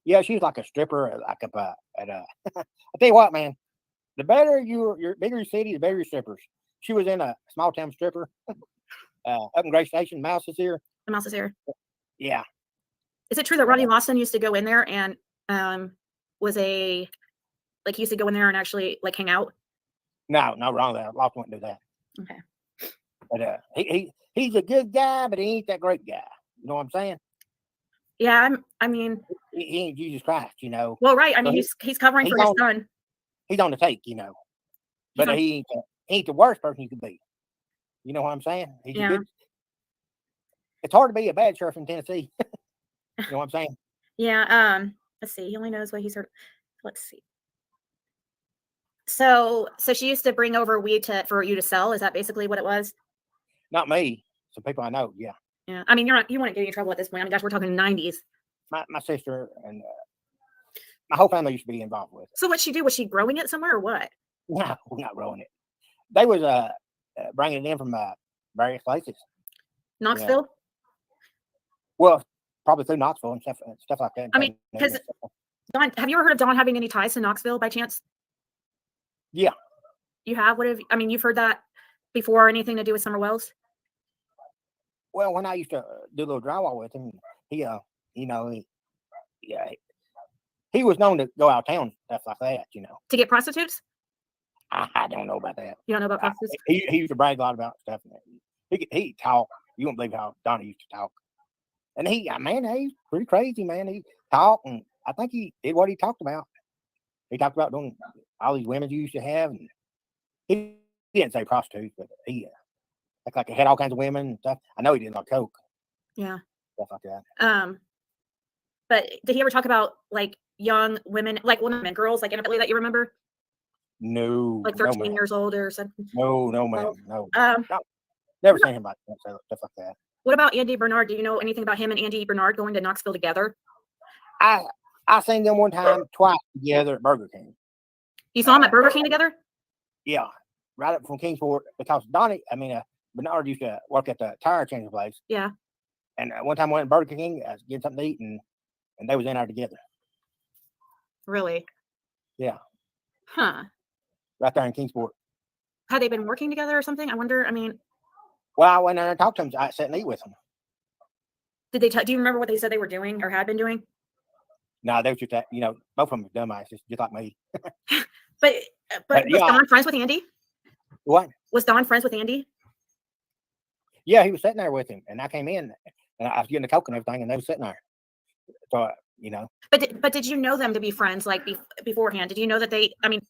yeah, she's like a stripper, like up at I tell you what, man, the better your bigger your city, the better your strippers. She was in a small town stripper up in Gray Station. Mouse is here. The mouse is here. Yeah. Is it true that Ronnie Lawson used to go in there and he used to go in there and actually like hang out? No, wrong there. Lawson wouldn't do that. Okay. But he's a good guy, but he ain't that great guy. You know what I'm saying? Yeah, I mean, he ain't Jesus Christ, you know. Well, right. I mean, he's covering for his son. He's on the take, you know. But he ain't the worst person you could be. You know what I'm saying? He's a good. It's hard to be a bad sheriff in Tennessee. You know what I'm saying? Yeah. Let's see. He only knows what he's heard. Let's see. So she used to bring over weed for you to sell. Is that basically what it was? Not me. Some people I know. Yeah. Yeah. I mean, you wouldn't get in trouble at this point. I mean, gosh, we're talking 90s. My sister and my whole family used to be involved with it. So what'd she do? Was she growing it somewhere or what? No, we're not growing it. They was bringing it in from various places. Knoxville? Yeah. Well, probably through Knoxville and stuff like that. I mean, because Don, have you ever heard of Don having any ties to Knoxville by chance? Yeah. You have? You've heard that before, anything to do with Summer Wells? Well, when I used to do a little drywall with him, he was known to go out of town, stuff like that, you know. To get prostitutes? I don't know about that. You don't know about prostitutes? He used to brag a lot about stuff. He talk. You won't believe how Donnie used to talk. And he's pretty crazy, man. He talked, and I think he did what he talked about. He talked about doing all these women you used to have, and he didn't say prostitutes, but he like he had all kinds of women and stuff. I know he did like coke. Yeah. Stuff like that. But did he ever talk about like young women, like women, girls, like anybody that you remember? No. Like 13 years old or something? No, man. No. Never seen him about stuff like that. What about Andy Bernard? Do you know anything about him and Andy Bernard going to Knoxville together? I seen them one time, twice together at Burger King. You saw them at Burger King together? Yeah, right up from Kingsport, because Bernard used to work at the tire changing place. Yeah. And one time I went to Burger King, I was getting something to eat, and they was in there together. Really? Yeah. Huh. Right there in Kingsport. Had they been working together or something? I wonder. Well, I went in there and talked to them. I sat and ate with them. Did they? Do you remember what they said they were doing or had been doing? No, they were just that. Both of them were dumbasses, just like me. But was Don friends with Andy? What? Was Don friends with Andy? Yeah, he was sitting there with him, and I came in, and I was getting the coke and everything, and they were sitting there. So, But did you know them to be friends like beforehand? Did you know that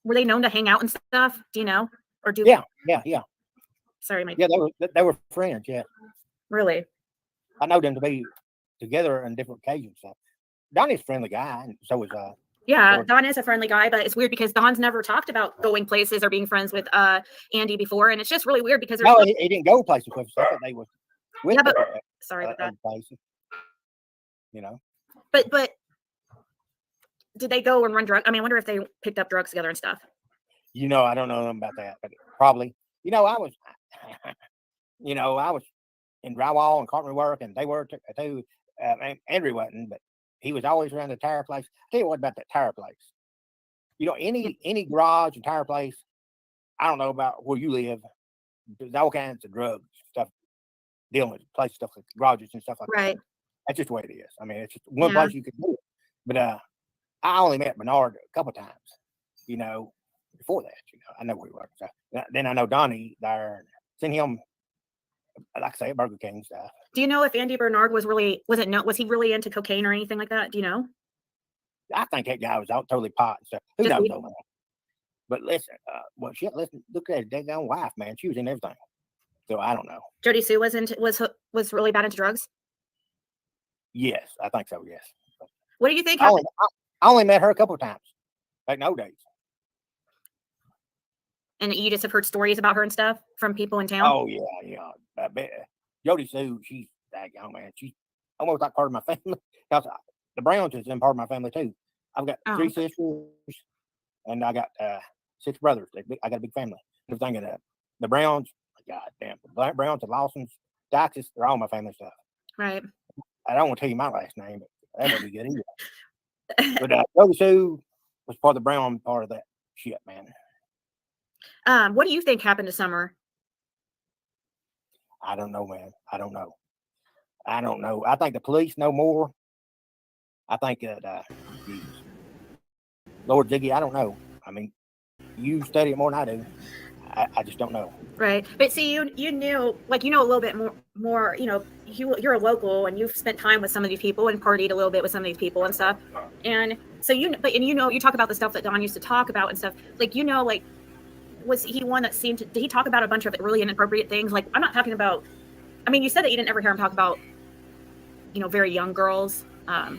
were they known to hang out and stuff? Do you know? Or do? Yeah. Sorry, Mike. Yeah, they were friends. Yeah. Really? I know them to be together on different occasions. So Donnie's a friendly guy, and so was Yeah, Don is a friendly guy, but it's weird because Don's never talked about going places or being friends with Andy before, and it's just really weird because he didn't go places with us. I thought they were with sorry about that. Places, But did they go and run drugs? I wonder if they picked up drugs together and stuff. I don't know about that, but probably. I was, I was in drywall and carpentry work, and they were too. Andrew wasn't, but he was always around the tire place. I'll tell you what about that tire place. Any garage and tire place, I don't know about where you live. There's all kinds of drugs stuff dealing with places, stuff like garages and stuff like that. That's just the way it is. It's just one place you could do it. But I only met Bernard a couple times, before that. I know where he worked. So then I know Donnie there. Seen him, like I say, at Burger King stuff. Do you know if Andy Bernard was he really into cocaine or anything like that? Do you know? I think that guy was totally pot and stuff. Who knows? But listen, listen, look at his daggone wife, man. She was in everything. So I don't know. Jody Sue was really bad into drugs. Yes, I think so. Yes. What do you think I happened? only met her a couple of times, back in the old days. And you just have heard stories about her and stuff from people in town? Oh, yeah. I bet. Jody Sue, she's that young, man. She's almost like part of my family. The Browns is in part of my family, too. I've got 3 sisters, and I got 6 brothers. I got a big family. I'm thinking that the Browns, God damn, the Browns, the Lawsons, Dykes, they're all my family stuff. Right. I don't want to tell you my last name, but that would be good either. But Jody Sue was part of the Brown part of that shit, man. What do you think happened to Summer? I don't know, man. I don't know. I think the police know more. I think that, Lord Ziggy, I don't know. I mean, you study it more than I do. I just don't know. Right. But see, you knew, like, you know, a little bit more, you know, you're a local and you've spent time with some of these people and partied a little bit with some of these people and stuff. And so you talk about the stuff that Don used to talk about and stuff. Like, you know, like, was he one that did he talk about a bunch of really inappropriate things? Like, I'm not talking about, I mean, you said that you didn't ever hear him talk about, you know, very young girls, or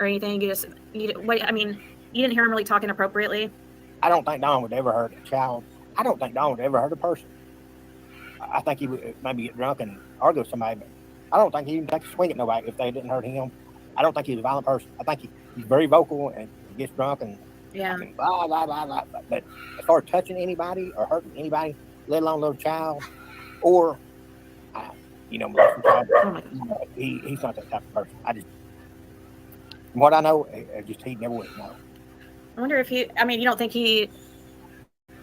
anything. You didn't hear him really talking appropriately. I don't think Don would ever hurt a child. I don't think Don would ever hurt a person. I think he would maybe get drunk and argue with somebody, but I don't think he even take a swing at nobody if they didn't hurt him. I don't think he's a violent person. I think he's very vocal and gets drunk and blah, blah, blah, blah. But as far as touching anybody or hurting anybody, let alone a little child, or, molesting child, he's not that type of person. From what I know, he never would know. I wonder if you don't think he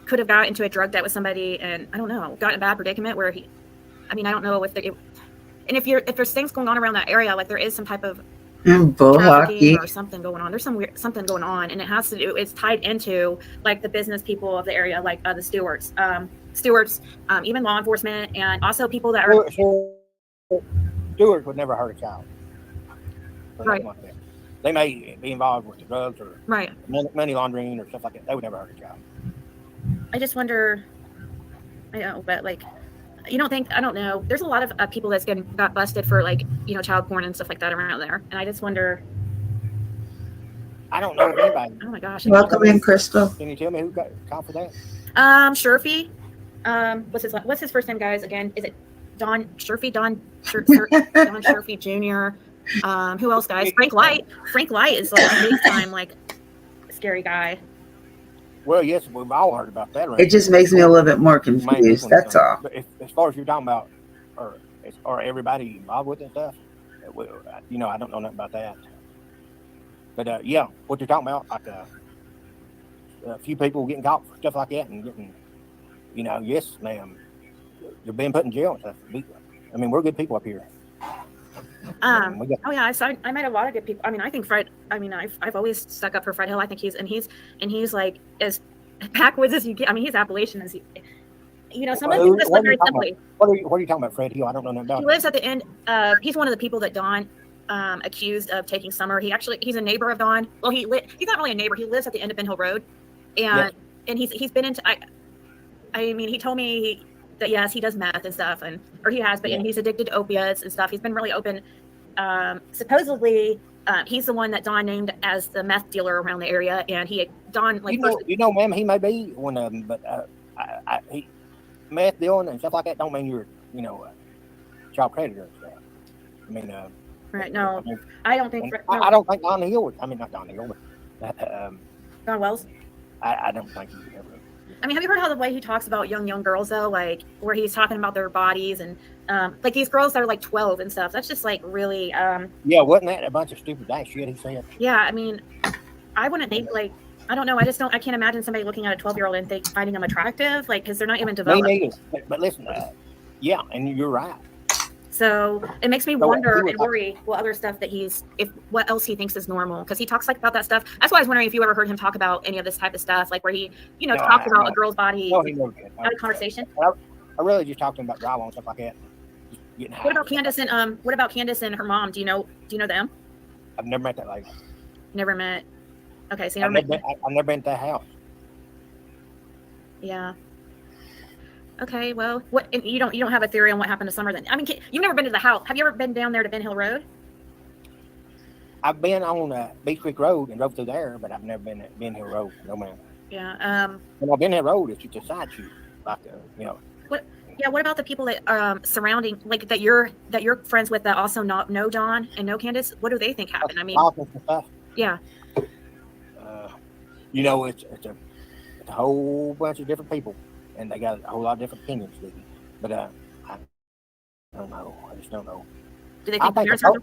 could have got into a drug debt with somebody and, I don't know, got in a bad predicament where I don't know if if there's things going on around that area, like there is some type of bull hockey or something going on. There's something going on, and it's tied into like the business people of the area, like the stewards, even law enforcement, and also people that are stewards would never hurt a child. Right. They may be involved with the drugs or right money laundering or stuff like that. They would never hurt a child. I just wonder. I know, but like, you don't think? I don't know. There's a lot of people that's got busted for like child porn and stuff like that around there, and I just wonder. I don't know anybody. Oh my gosh! Welcome in, Crystal. Can you tell me who got caught for that? Sherfy. What's his first name, guys? Again, is it Don Sherfy? Don Sherfy Jr. Who else, guys? Frank Light. Frank Light is like a big time like scary guy. Well, yes, we've all heard about that. It just makes me a little bit more confused. That's all. But as far as you're talking about, or everybody involved with it and stuff, I don't know nothing about that. But yeah, what you're talking about, like a few people getting caught for stuff like that and getting, yes, ma'am, they're being put in jail and stuff. I mean, we're good people up here. I met a lot of good people. I mean, I think Fred. I mean, I've always stuck up for Fred Hill. I think he's like as backwoods as you get. I mean, he's Appalachian as some of the people live very simply. What are you talking about, Fred Hill? I don't know nothing about. He lives at the end. He's one of the people that Don accused of taking Summer. He's a neighbor of Don. Well, he's not really a neighbor. He lives at the end of Ben Hill Road, and he's been into. I mean, he told me that yes, he does meth and stuff, and he's addicted to opiates and stuff. He's been really open. Supposedly, he's the one that Don named as the meth dealer around the area, and ma'am, he may be one of them, but he meth dealing and stuff like that don't mean you're a child predator and stuff. I mean, right? No, I don't think. I don't think Don Hill would. I mean, not Don Hill, but Don Wells. I don't think he would ever. I mean, have you heard how the way he talks about young girls though, like where he's talking about their bodies and like these girls that are like 12 and stuff? That's just like really. Yeah, wasn't that a bunch of stupid shit he said? Yeah, I mean, I wouldn't think like I don't know. I can't imagine somebody looking at a 12-year-old and finding them attractive, like because they're not even developed. Me neither. But listen, yeah, and you're right. So it makes me wonder and worry what other stuff that what else he thinks is normal, because he talks like about that stuff. That's why I was wondering if you ever heard him talk about any of this type of stuff, like where he, talked about a girl's body. No, he never did. Had a conversation. I really just talked to him about drywall and stuff like that. What about Candace and her mom? Do you know them? I've never met that lady. Never met. Okay, so I've never been to that house. Yeah. Okay, well, what? And you don't have a theory on what happened to Summer then? I mean, you've never been to the house. Have you ever been down there to Ben Hill Road? I've been on Beach Creek Road and drove through there, but I've never been at Ben Hill Road. No, ma'am. Yeah. Well, Ben Hill Road is just a side street, like What? Yeah. What about the people that surrounding, like that you're friends with that also not know Don and know Candace? What do they think happened? I mean, stuff. Yeah. It's a whole bunch of different people, and they got a whole lot of different opinions. But I don't know. I just don't know. Do they think the parents are?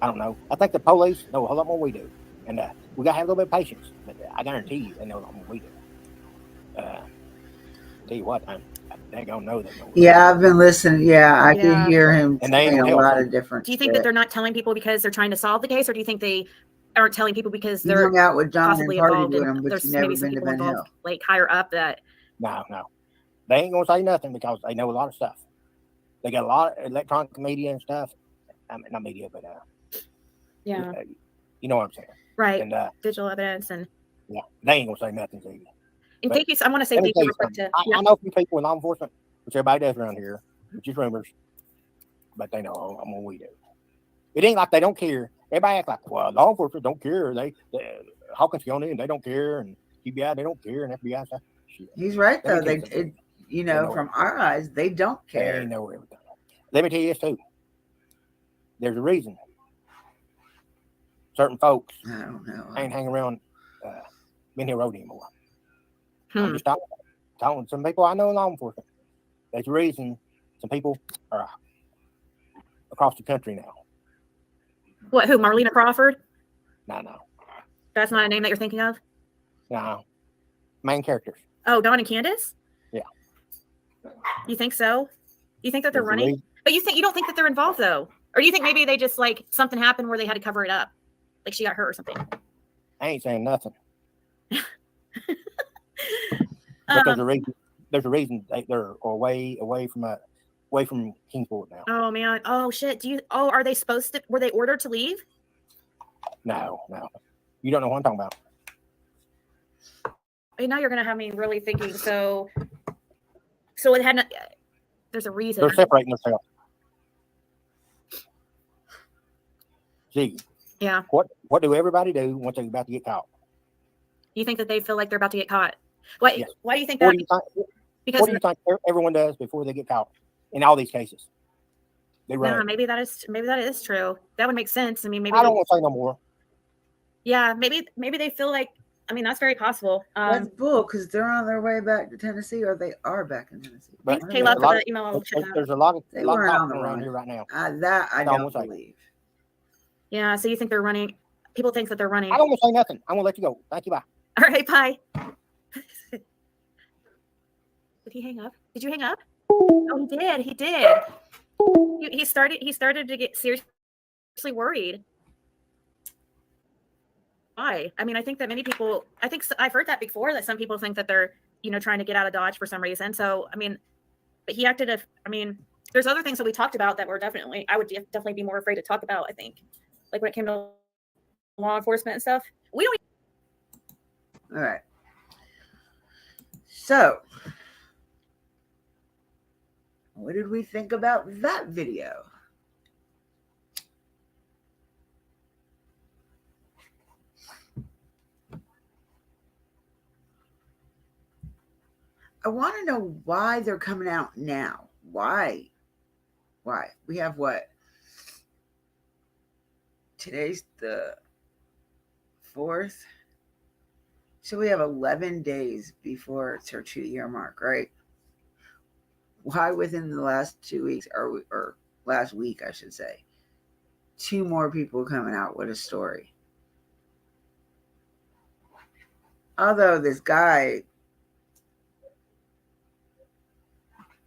I don't know. I think the police know a whole lot more than we do, and we gotta have a little bit of patience. But I guarantee you, they know a lot more than we do. Tell you what, they don't know that. Yeah, I've been listening. Yeah, I can hear him and they saying ain't a lot of different. Do you think that they're not telling people because they're trying to solve the case, or do you think they aren't telling people because You they're hung out with John possibly and partied involved with in? him, but There's you never maybe some been to people Ben Hill. involved, like higher up that. No, they ain't gonna say nothing because they know a lot of stuff. They got a lot of electronic media and stuff. I mean, not media, but Yeah. You know what I'm saying, Right. And digital evidence and. Yeah, they ain't gonna say nothing to you. And thank you. I want to say thank you real quick to. I know a few people in law enforcement, which everybody does around here, which is rumors, but they know what we do. It ain't like they don't care. Everybody act like, well, law enforcement don't care. They Hawkins County and they don't care, and FBI they don't care, and FBI stuff. He's right though. From our eyes, they don't care. They know everything. Let me tell you this too. There's a reason certain folks I don't know. ain't hanging around Ben Hill Road anymore. I'm just telling some people I know in law enforcement. There's a reason some people are across the country now. What? Who? Marlena Crawford? No. That's not a name that you're thinking of? No. Main characters. Oh, Don and Candace? Yeah. You think so? You think that they're running? But you don't think that they're involved though? Or do you think maybe they just like something happened where they had to cover it up? Like she got hurt or something? I ain't saying nothing. But there's a reason they're away from Kingsport now. Oh man. Oh shit. Are they supposed to, were they ordered to leave? No. You don't know what I'm talking about. And now you're gonna have me really thinking. So it had there's a reason. They're separating themselves. Gee. Yeah. What do everybody do once they're about to get caught? You think that they feel like they're about to get caught? Why do you think that? What do you think everyone does before they get caught in all these cases? They run. Yeah, maybe that is true. That would make sense. I mean, maybe I don't want to say no more. Yeah, maybe they feel like. I mean, that's very possible. That's bull because they're on their way back to Tennessee, or they are back in Tennessee. Thanks, Kayla, for the email. There's a lot of they weren't on the around run here right now. That I don't believe. Yeah, so you think they're running? People think that they're running. I don't want to say nothing. I'm gonna let you go. Thank you. Bye. All right, bye. Did he hang up? Did you hang up? Oh, he did. He did. He started to get seriously worried. Why? I mean, I think that many people. I've heard that before. That some people think that they're trying to get out of Dodge for some reason. So I mean, but he acted. There's other things that we talked about that were I would definitely be more afraid to talk about. I think, like when it came to law enforcement and stuff. We don't. All right. So, what did we think about that video? I want to know why they're coming out now. Why? We have what? Today's the 4th. So we have 11 days before it's her 2-year mark, right? Why within the last 2 weeks, or last week, I should say, 2 more people coming out with a story? Although this guy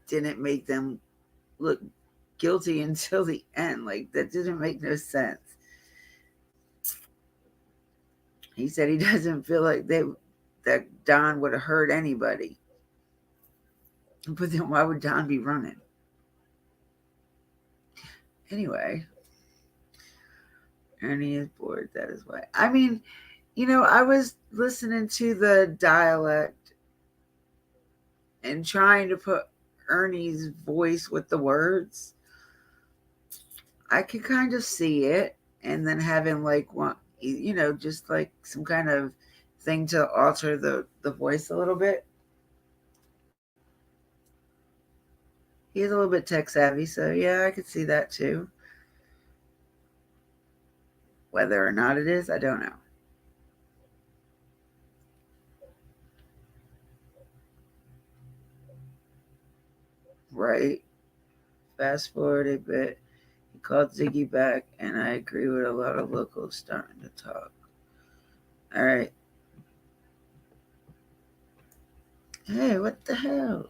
didn't make them look guilty until the end. Like, that didn't make no sense. He said he doesn't feel like that Don would have hurt anybody. But then why would Don be running? Anyway, Ernie is bored. That is why. I mean, I was listening to the dialect and trying to put Ernie's voice with the words, I could kind of see it. And then having like one, just like some kind of thing to alter the voice a little bit. He's a little bit tech savvy, so yeah, I could see that too. Whether or not it is, I don't know. Right. Fast forward a bit. He called Ziggy back, and I agree with a lot of locals starting to talk. All right. Hey, what the hell?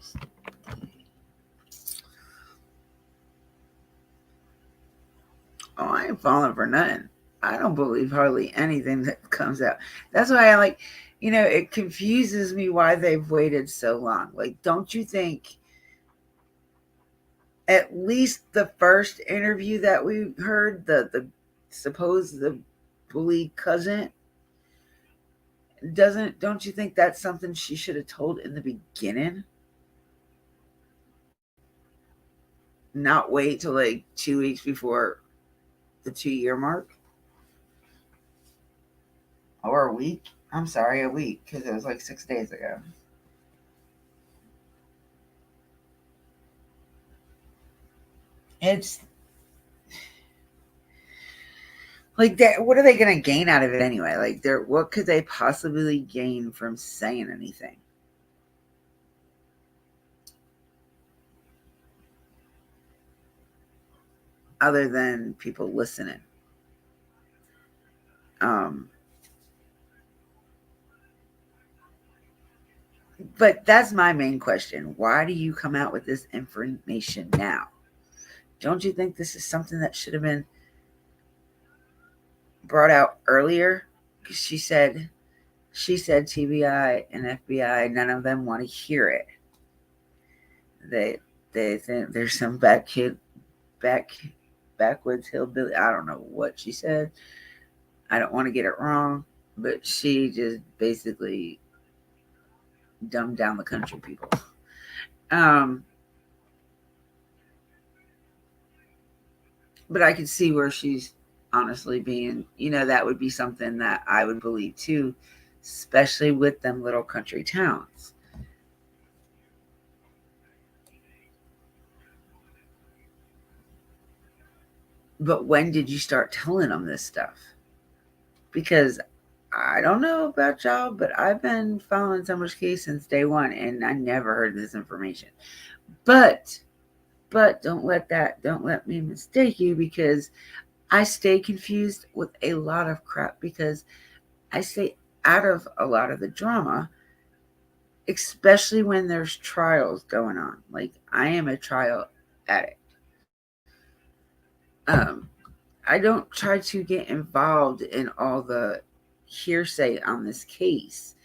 Oh, I ain't falling for nothing. I don't believe hardly anything that comes out. That's why I like, it confuses me why they've waited so long. Like, don't you think at least the first interview that we heard, the supposed the bully cousin, don't you think that's something she should have told in the beginning? Not wait till like 2 weeks before the 2-year mark? Or a week? I'm sorry, a week, because it was like 6 days ago. It's like that. What are they going to gain out of it anyway? Like, what could they possibly gain from saying anything? Other than people listening. But that's my main question. Why do you come out with this information now? Don't you think this is something that should have been brought out earlier? Because she said TBI and FBI, none of them want to hear it. They think there's some backwoods hillbilly. I don't know what she said. I don't want to get it wrong, but she just basically dumbed down the country people. But I could see where she's honestly being, that would be something that I would believe too, especially with them little country towns. But when did you start telling them this stuff? Because I don't know about y'all, but I've been following Summer's case since day one, and I never heard this information. But don't let me mistake you, because I stay confused with a lot of crap, because I stay out of a lot of the drama, especially when there's trials going on. Like, I am a trial addict. I don't try to get involved in all the hearsay on this case,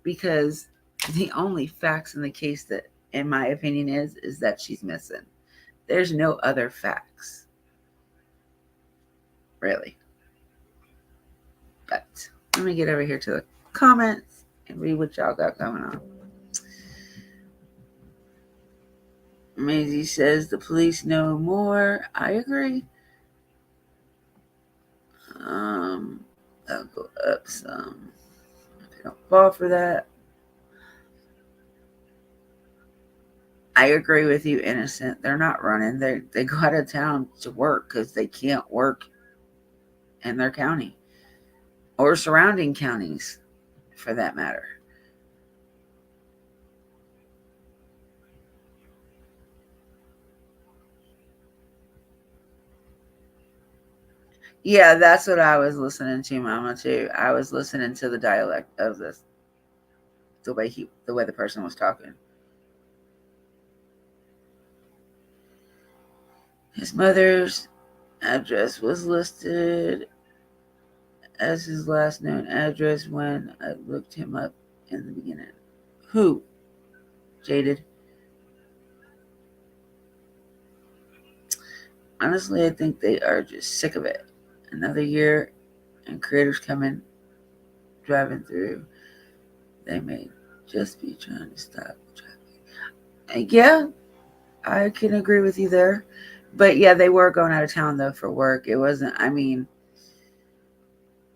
because the only facts in the case that, in my opinion, is that she's missing. There's no other facts, really. But let me get over here to the comments and read what y'all got going on. Maisie says the police know more. I agree. I'll go up some. If I don't fall for that. I agree with you, Innocent. They're not running. They go out of town to work because they can't work in their county or surrounding counties, for that matter. Yeah, that's what I was listening to, Mama, too. I was listening to the dialect of this, the way the person was talking. His mother's address was listed as his last known address when I looked him up in the beginning. Who? Jaded. Honestly, I think they are just sick of it. Another year and creators coming, driving through. They may just be trying to stop traffic. Yeah, I can agree with you there. But yeah, they were going out of town though for work. It wasn't, I mean,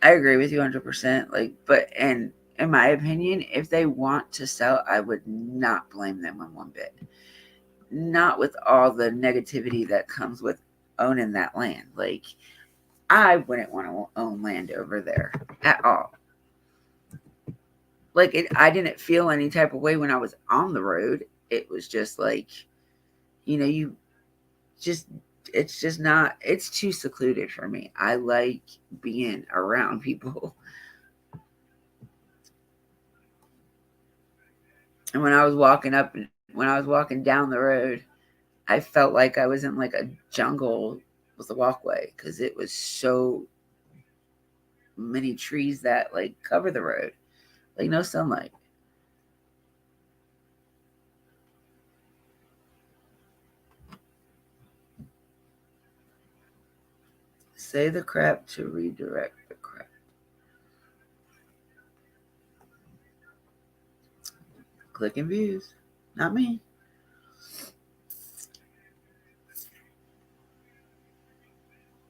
I agree with you 100%. Like, but, and in my opinion, if they want to sell, I would not blame them one bit. Not with all the negativity that comes with owning that land. Like, I wouldn't want to own land over there at all. Like, I didn't feel any type of way when I was on the road. It was just like, you just, it's just not, it's too secluded for me. I like being around people. And when I was walking down the road, I felt like I was in like a jungle with a walkway because it was so many trees that like cover the road, like no sunlight. Say the crap to redirect the crap. Clicking views, not me.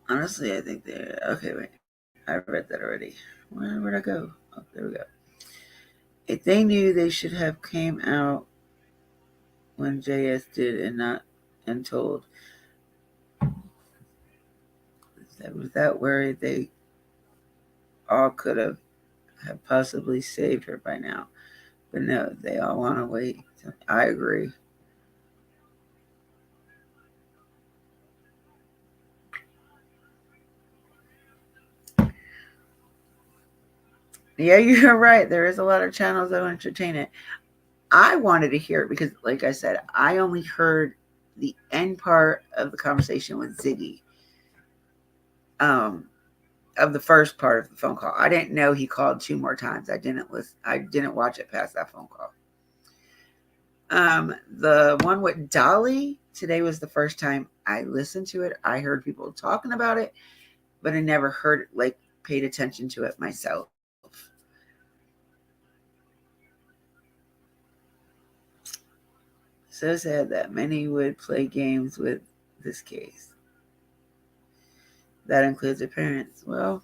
Honestly, I think they're okay. Wait, I read that already. Where'd I go? Oh, there we go. If they knew, they should have came out when JS did and told. Without worry, they all could have possibly saved her by now. But no, they all want to wait. I agree. Yeah, you're right. There is a lot of channels that will entertain it. I wanted to hear it because, like I said, I only heard the end part of the conversation with Ziggy. Of the first part of the phone call. I didn't know he called 2 more times. I didn't listen. I didn't watch it past that phone call. The one with Dolly today was the first time I listened to it. I heard people talking about it, but I never heard it, like paid attention to it myself. So sad that many would play games with this case. That includes their parents. Well,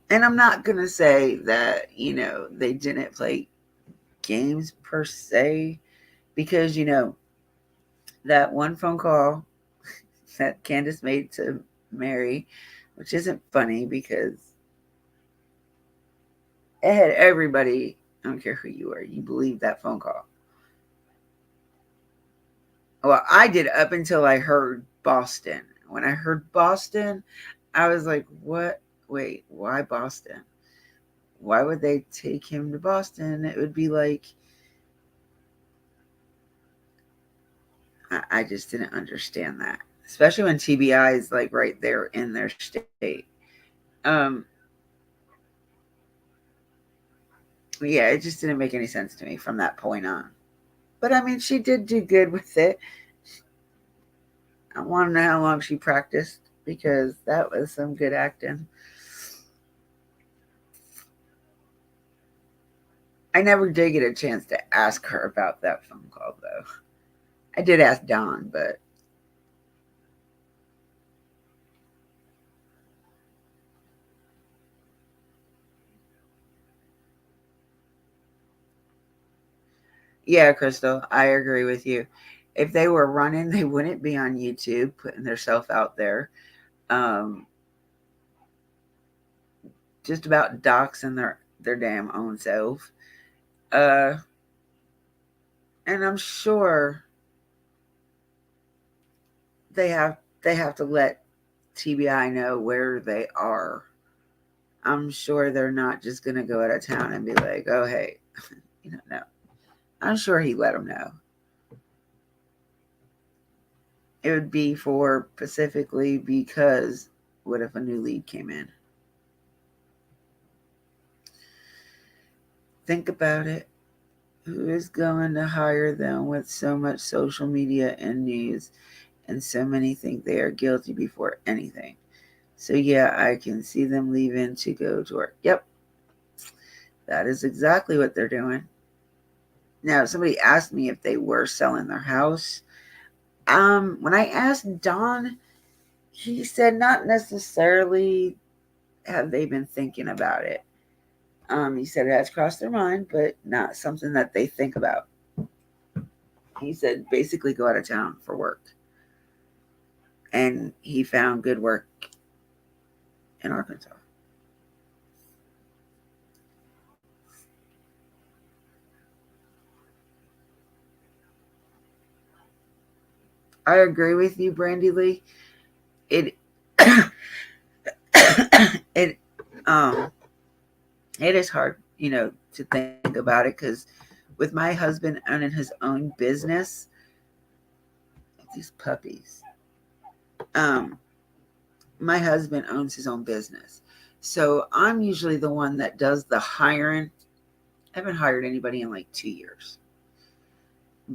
and I'm not going to say that, they didn't play games per se, because, that one phone call that Candace made to Mary, which isn't funny because it had everybody, I don't care who you are, you believe that phone call. Well, I did up until I heard Boston. When I heard Boston, I was like, what? Wait, why Boston? Why would they take him to Boston? It would be like, I just didn't understand that, especially when TBI is like right there in their state. Yeah, it just didn't make any sense to me from that point on. But I mean, she did do good with it. I want to know how long she practiced because that was some good acting. I never did get a chance to ask her about that phone call, though. I did ask Don, but yeah, Crystal, I agree with you. If they were running, they wouldn't be on YouTube putting themselves out there. Just about doxing their damn own self. And I'm sure they have to let TBI know where they are. I'm sure they're not just gonna go out of town and be like, "Oh, hey," no. I'm sure he let them know. It would be for specifically because what if a new lead came in? Think about it. Who is going to hire them with so much social media and news, and so many think they are guilty before anything? So yeah, I can see them leaving to go to work. Yep. That is exactly what they're doing. Now, somebody asked me if they were selling their house. When I asked Don, he said not necessarily have they been thinking about it. He said it has crossed their mind, but not something that they think about. He said basically go out of town for work. And he found good work in Arkansas. I agree with you, Brandy Lee. It it it is hard, to think about it, because with my husband owning his own business, these puppies. My husband owns his own business, so I'm usually the one that does the hiring. I haven't hired anybody in like 2 years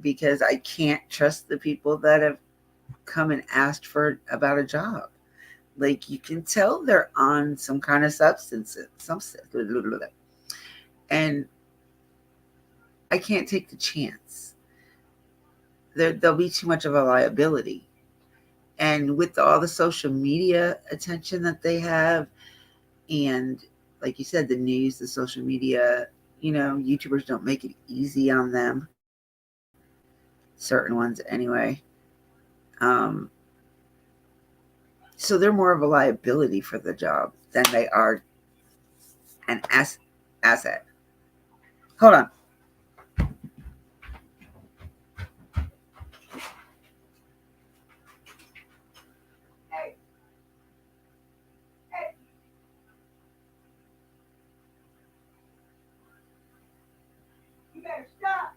because I can't trust the people that have come and asked about a job. Like, you can tell they're on some kind of substance, and I can't take the chance. There'll be too much of a liability. And with all the social media attention that they have, and like you said, the news, the social media, YouTubers don't make it easy on them. Certain ones anyway. So they're more of a liability for the job than they are an asset. Hold on. You better stop.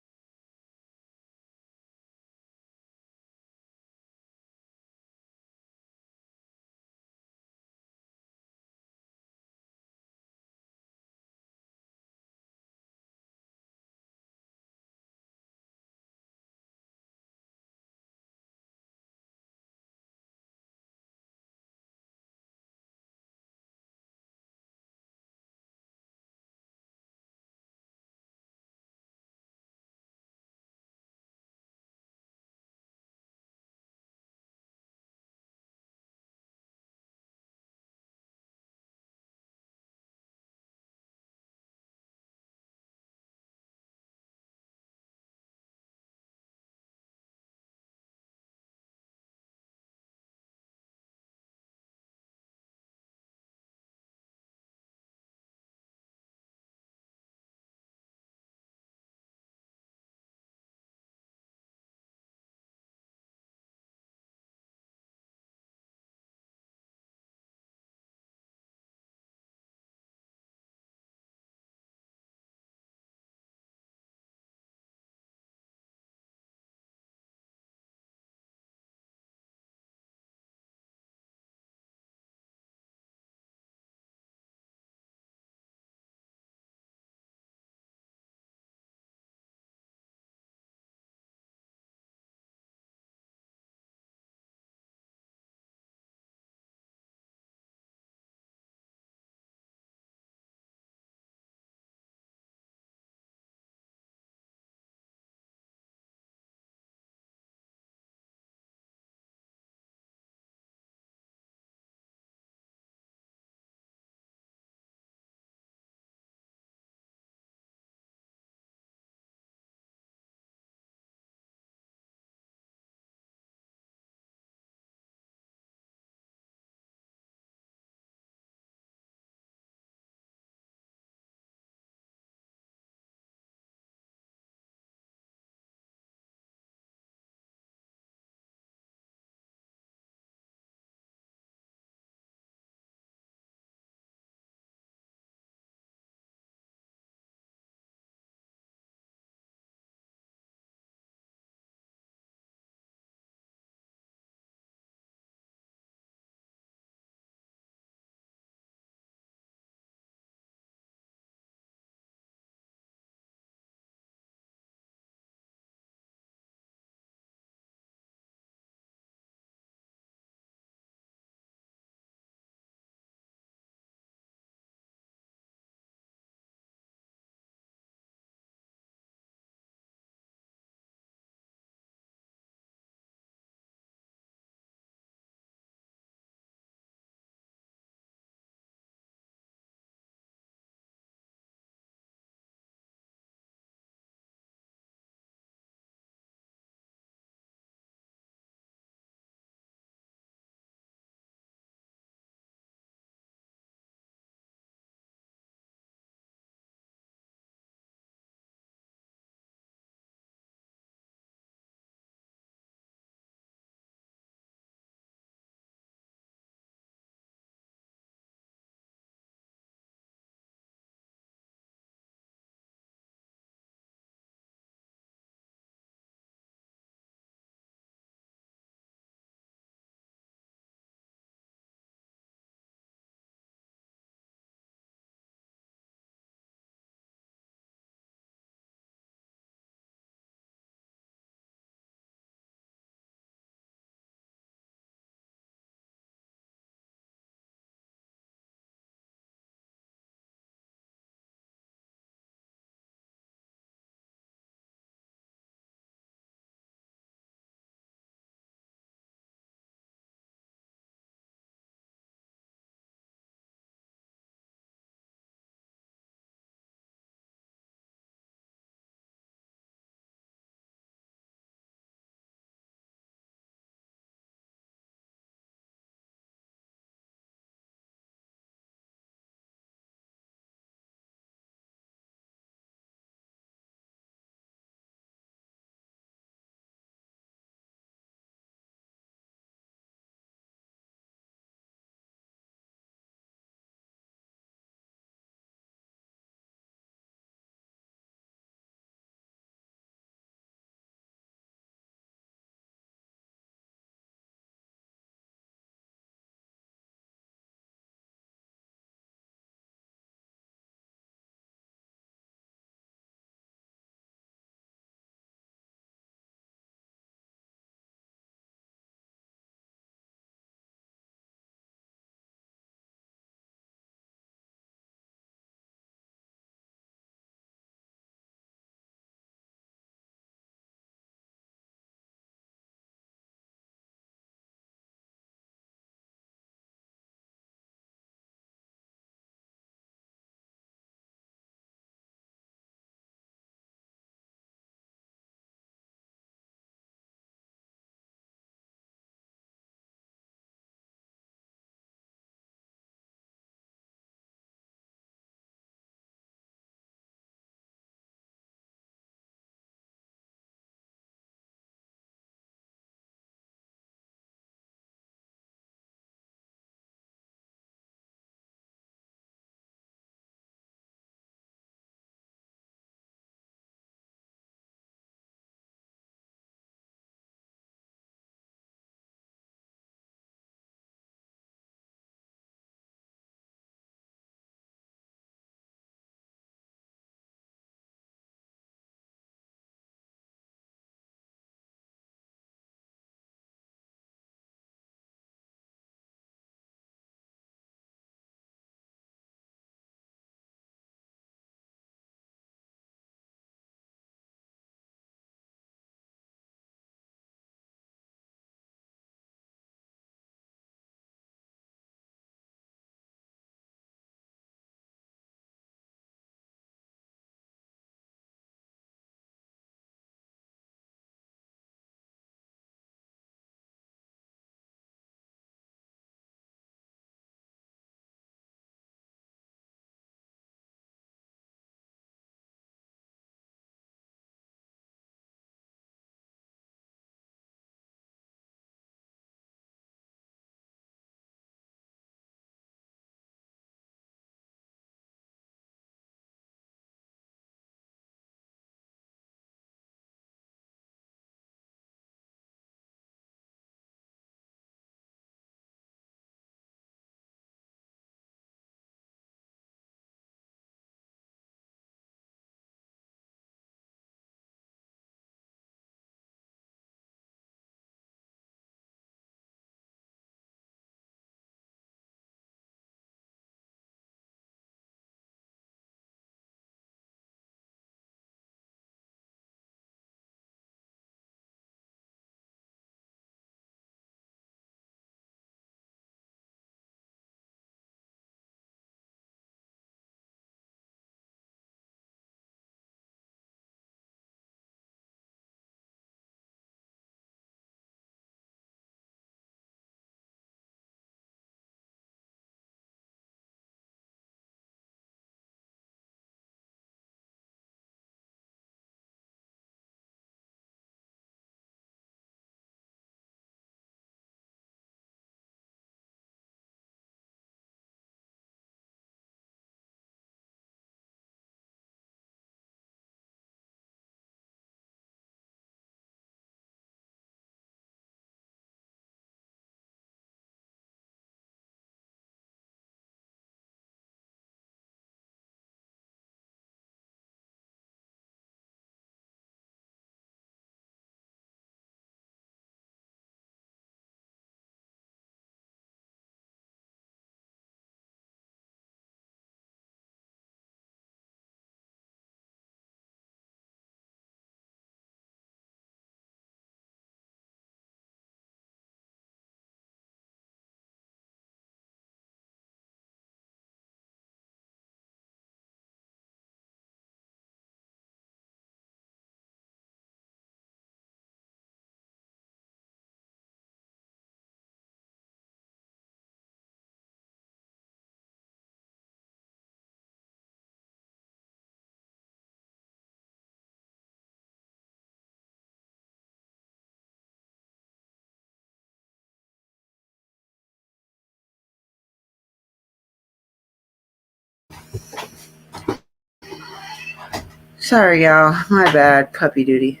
Sorry, y'all. My bad. Puppy duty.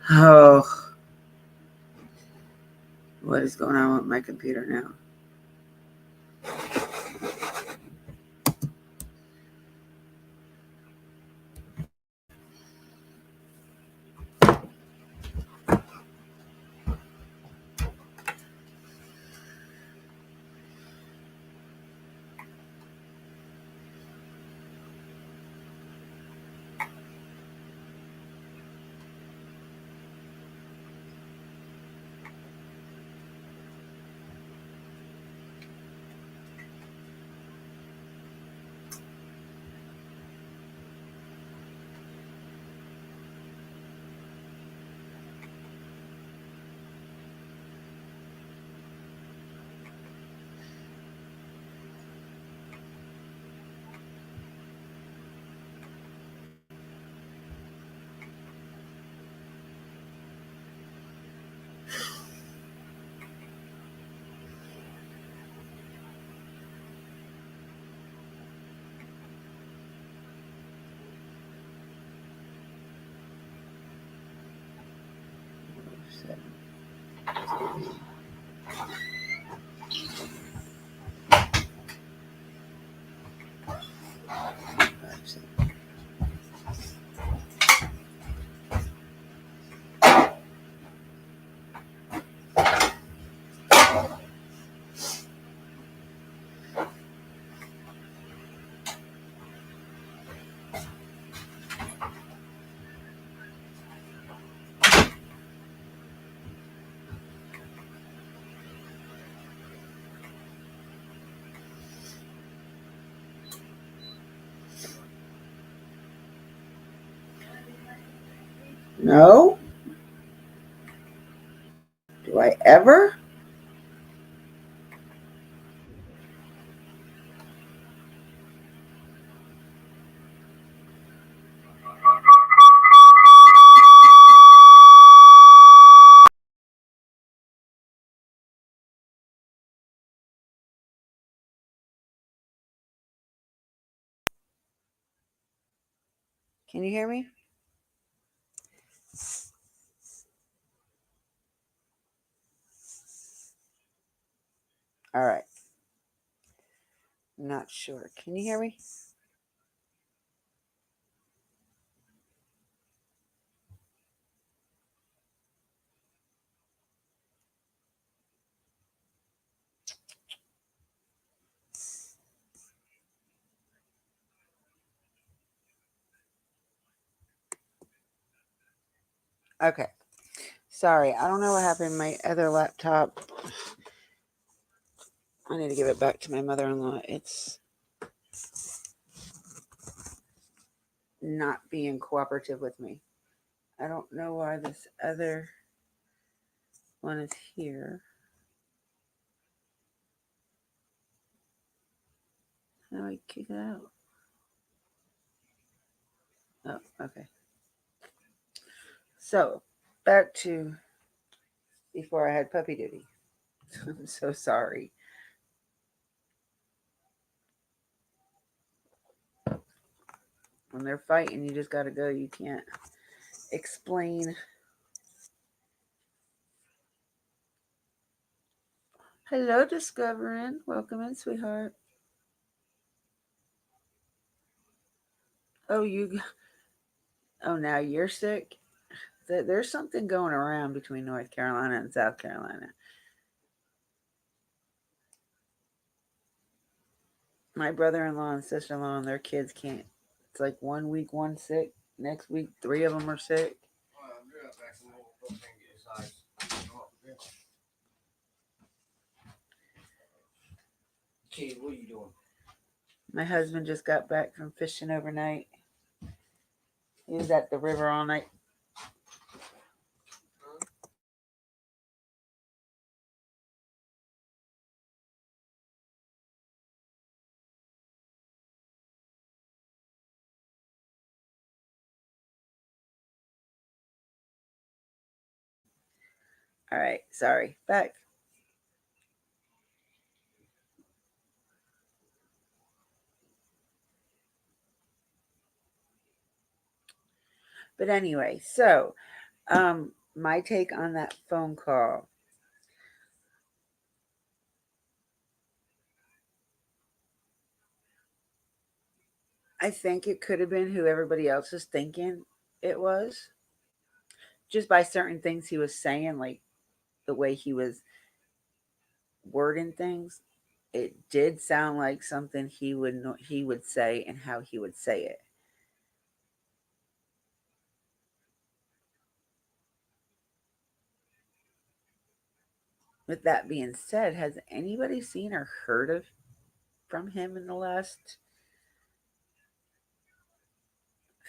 Oh. What is going on with my computer now? No? Do I ever? Can you hear me? All right. Not sure. Can you hear me? Okay. Sorry. I don't know what happened. My other laptop. I need to give it back to my mother-in-law. It's not being cooperative with me. I don't know why this other one is here. How do I kick it out? Oh, okay. So, back to before I had puppy duty. I'm so sorry. When they're fighting, you just got to go. You can't explain. Hello, Discovering. Welcome in, sweetheart. Oh, now you're sick? There's something going around between North Carolina and South Carolina. My brother-in-law and sister-in-law and their kids can't. It's like 1 week, one sick. Next week, 3 of them are sick. Kid, what are you doing? My husband just got back from fishing overnight. He was at the river all night. All right, sorry. Back. But anyway, so my take on that phone call. I think it could have been who everybody else is thinking it was, just by certain things he was saying, like the way he was wording things. It did sound like something he would say and how he would say it. With that being said, has anybody seen or heard of from him in the last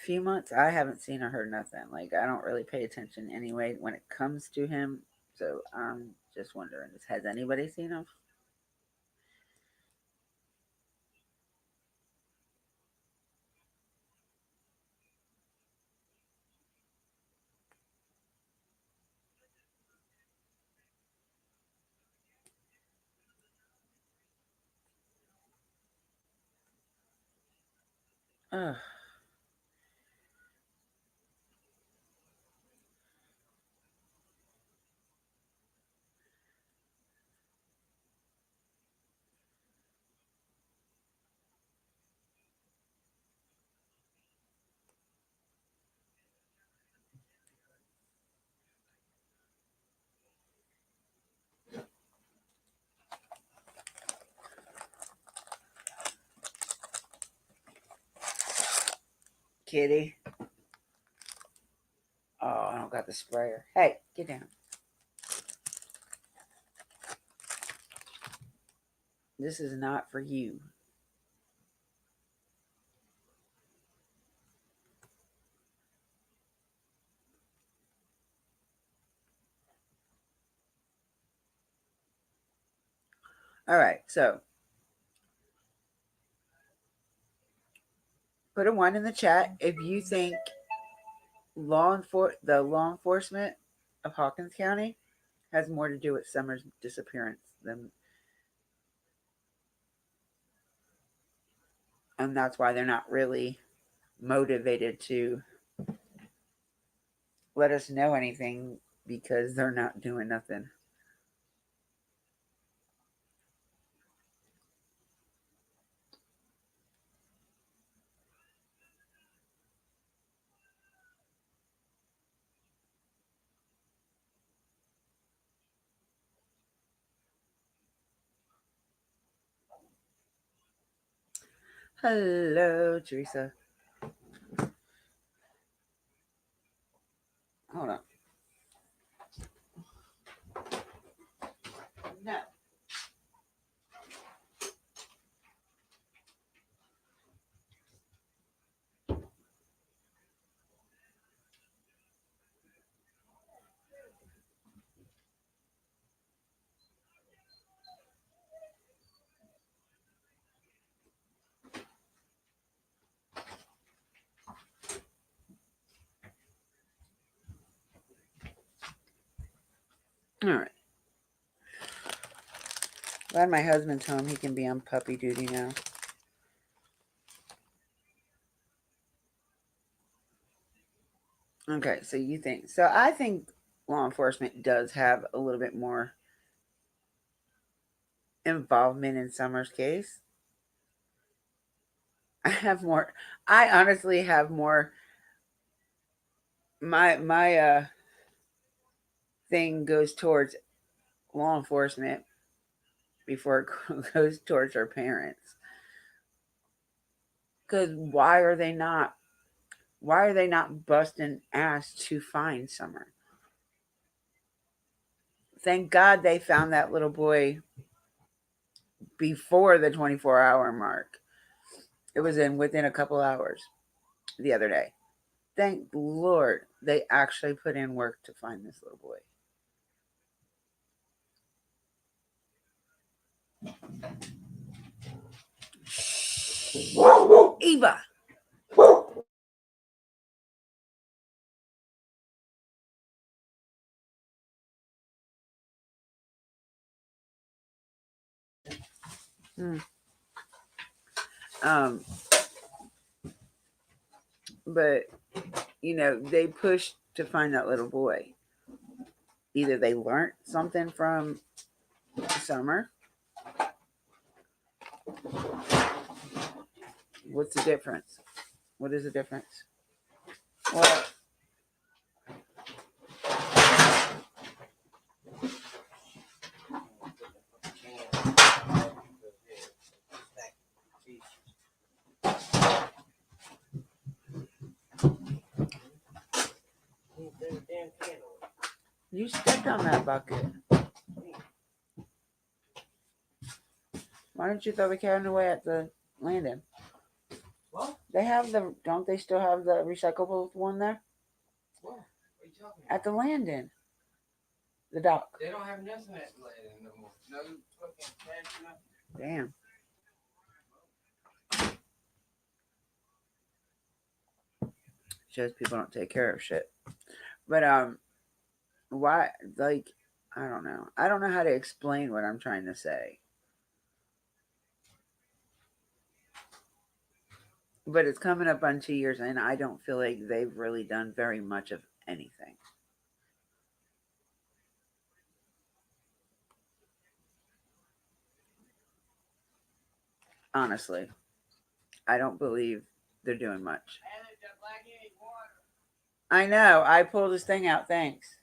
few months? I haven't seen or heard nothing. Like, I don't really pay attention anyway when it comes to him. So I'm just wondering, has anybody seen him? Ugh. Kitty. Oh, I don't got the sprayer. Hey, get down. This is not for you. All right, so put a 1 in the chat if you think the law enforcement of Hawkins County has more to do with Summer's disappearance than, and that's why they're not really motivated to let us know anything, because they're not doing nothing. Hello, Teresa. Hold on. No. All right. Glad my husband's home. He can be on puppy duty now. Okay, so you think. So I think law enforcement does have a little bit more involvement in Summer's case. I honestly have more. My thing goes towards law enforcement before it goes towards our parents. Because why are they not busting ass to find Summer? Thank God they found that little boy before the 24-hour mark. It was within a couple hours the other day. Thank Lord they actually put in work to find this little boy. Eva. But they pushed to find that little boy. Either they learned something from Summer. What's the difference? What is the difference? Well, you stepped on that bucket. Why don't you throw the can away at the landing? What? Don't they still have the recyclable one there? What? What are you talking At the landing. The dock. They don't have nothing at the landing no more. No fucking cash, nothing. Damn. Shows people don't take care of shit. But why, like, I don't know. I don't know how to explain what I'm trying to say. But it's coming up on 2 years, and I don't feel like they've really done very much of anything. Honestly, I don't believe they're doing much. I know. I pulled this thing out. Thanks.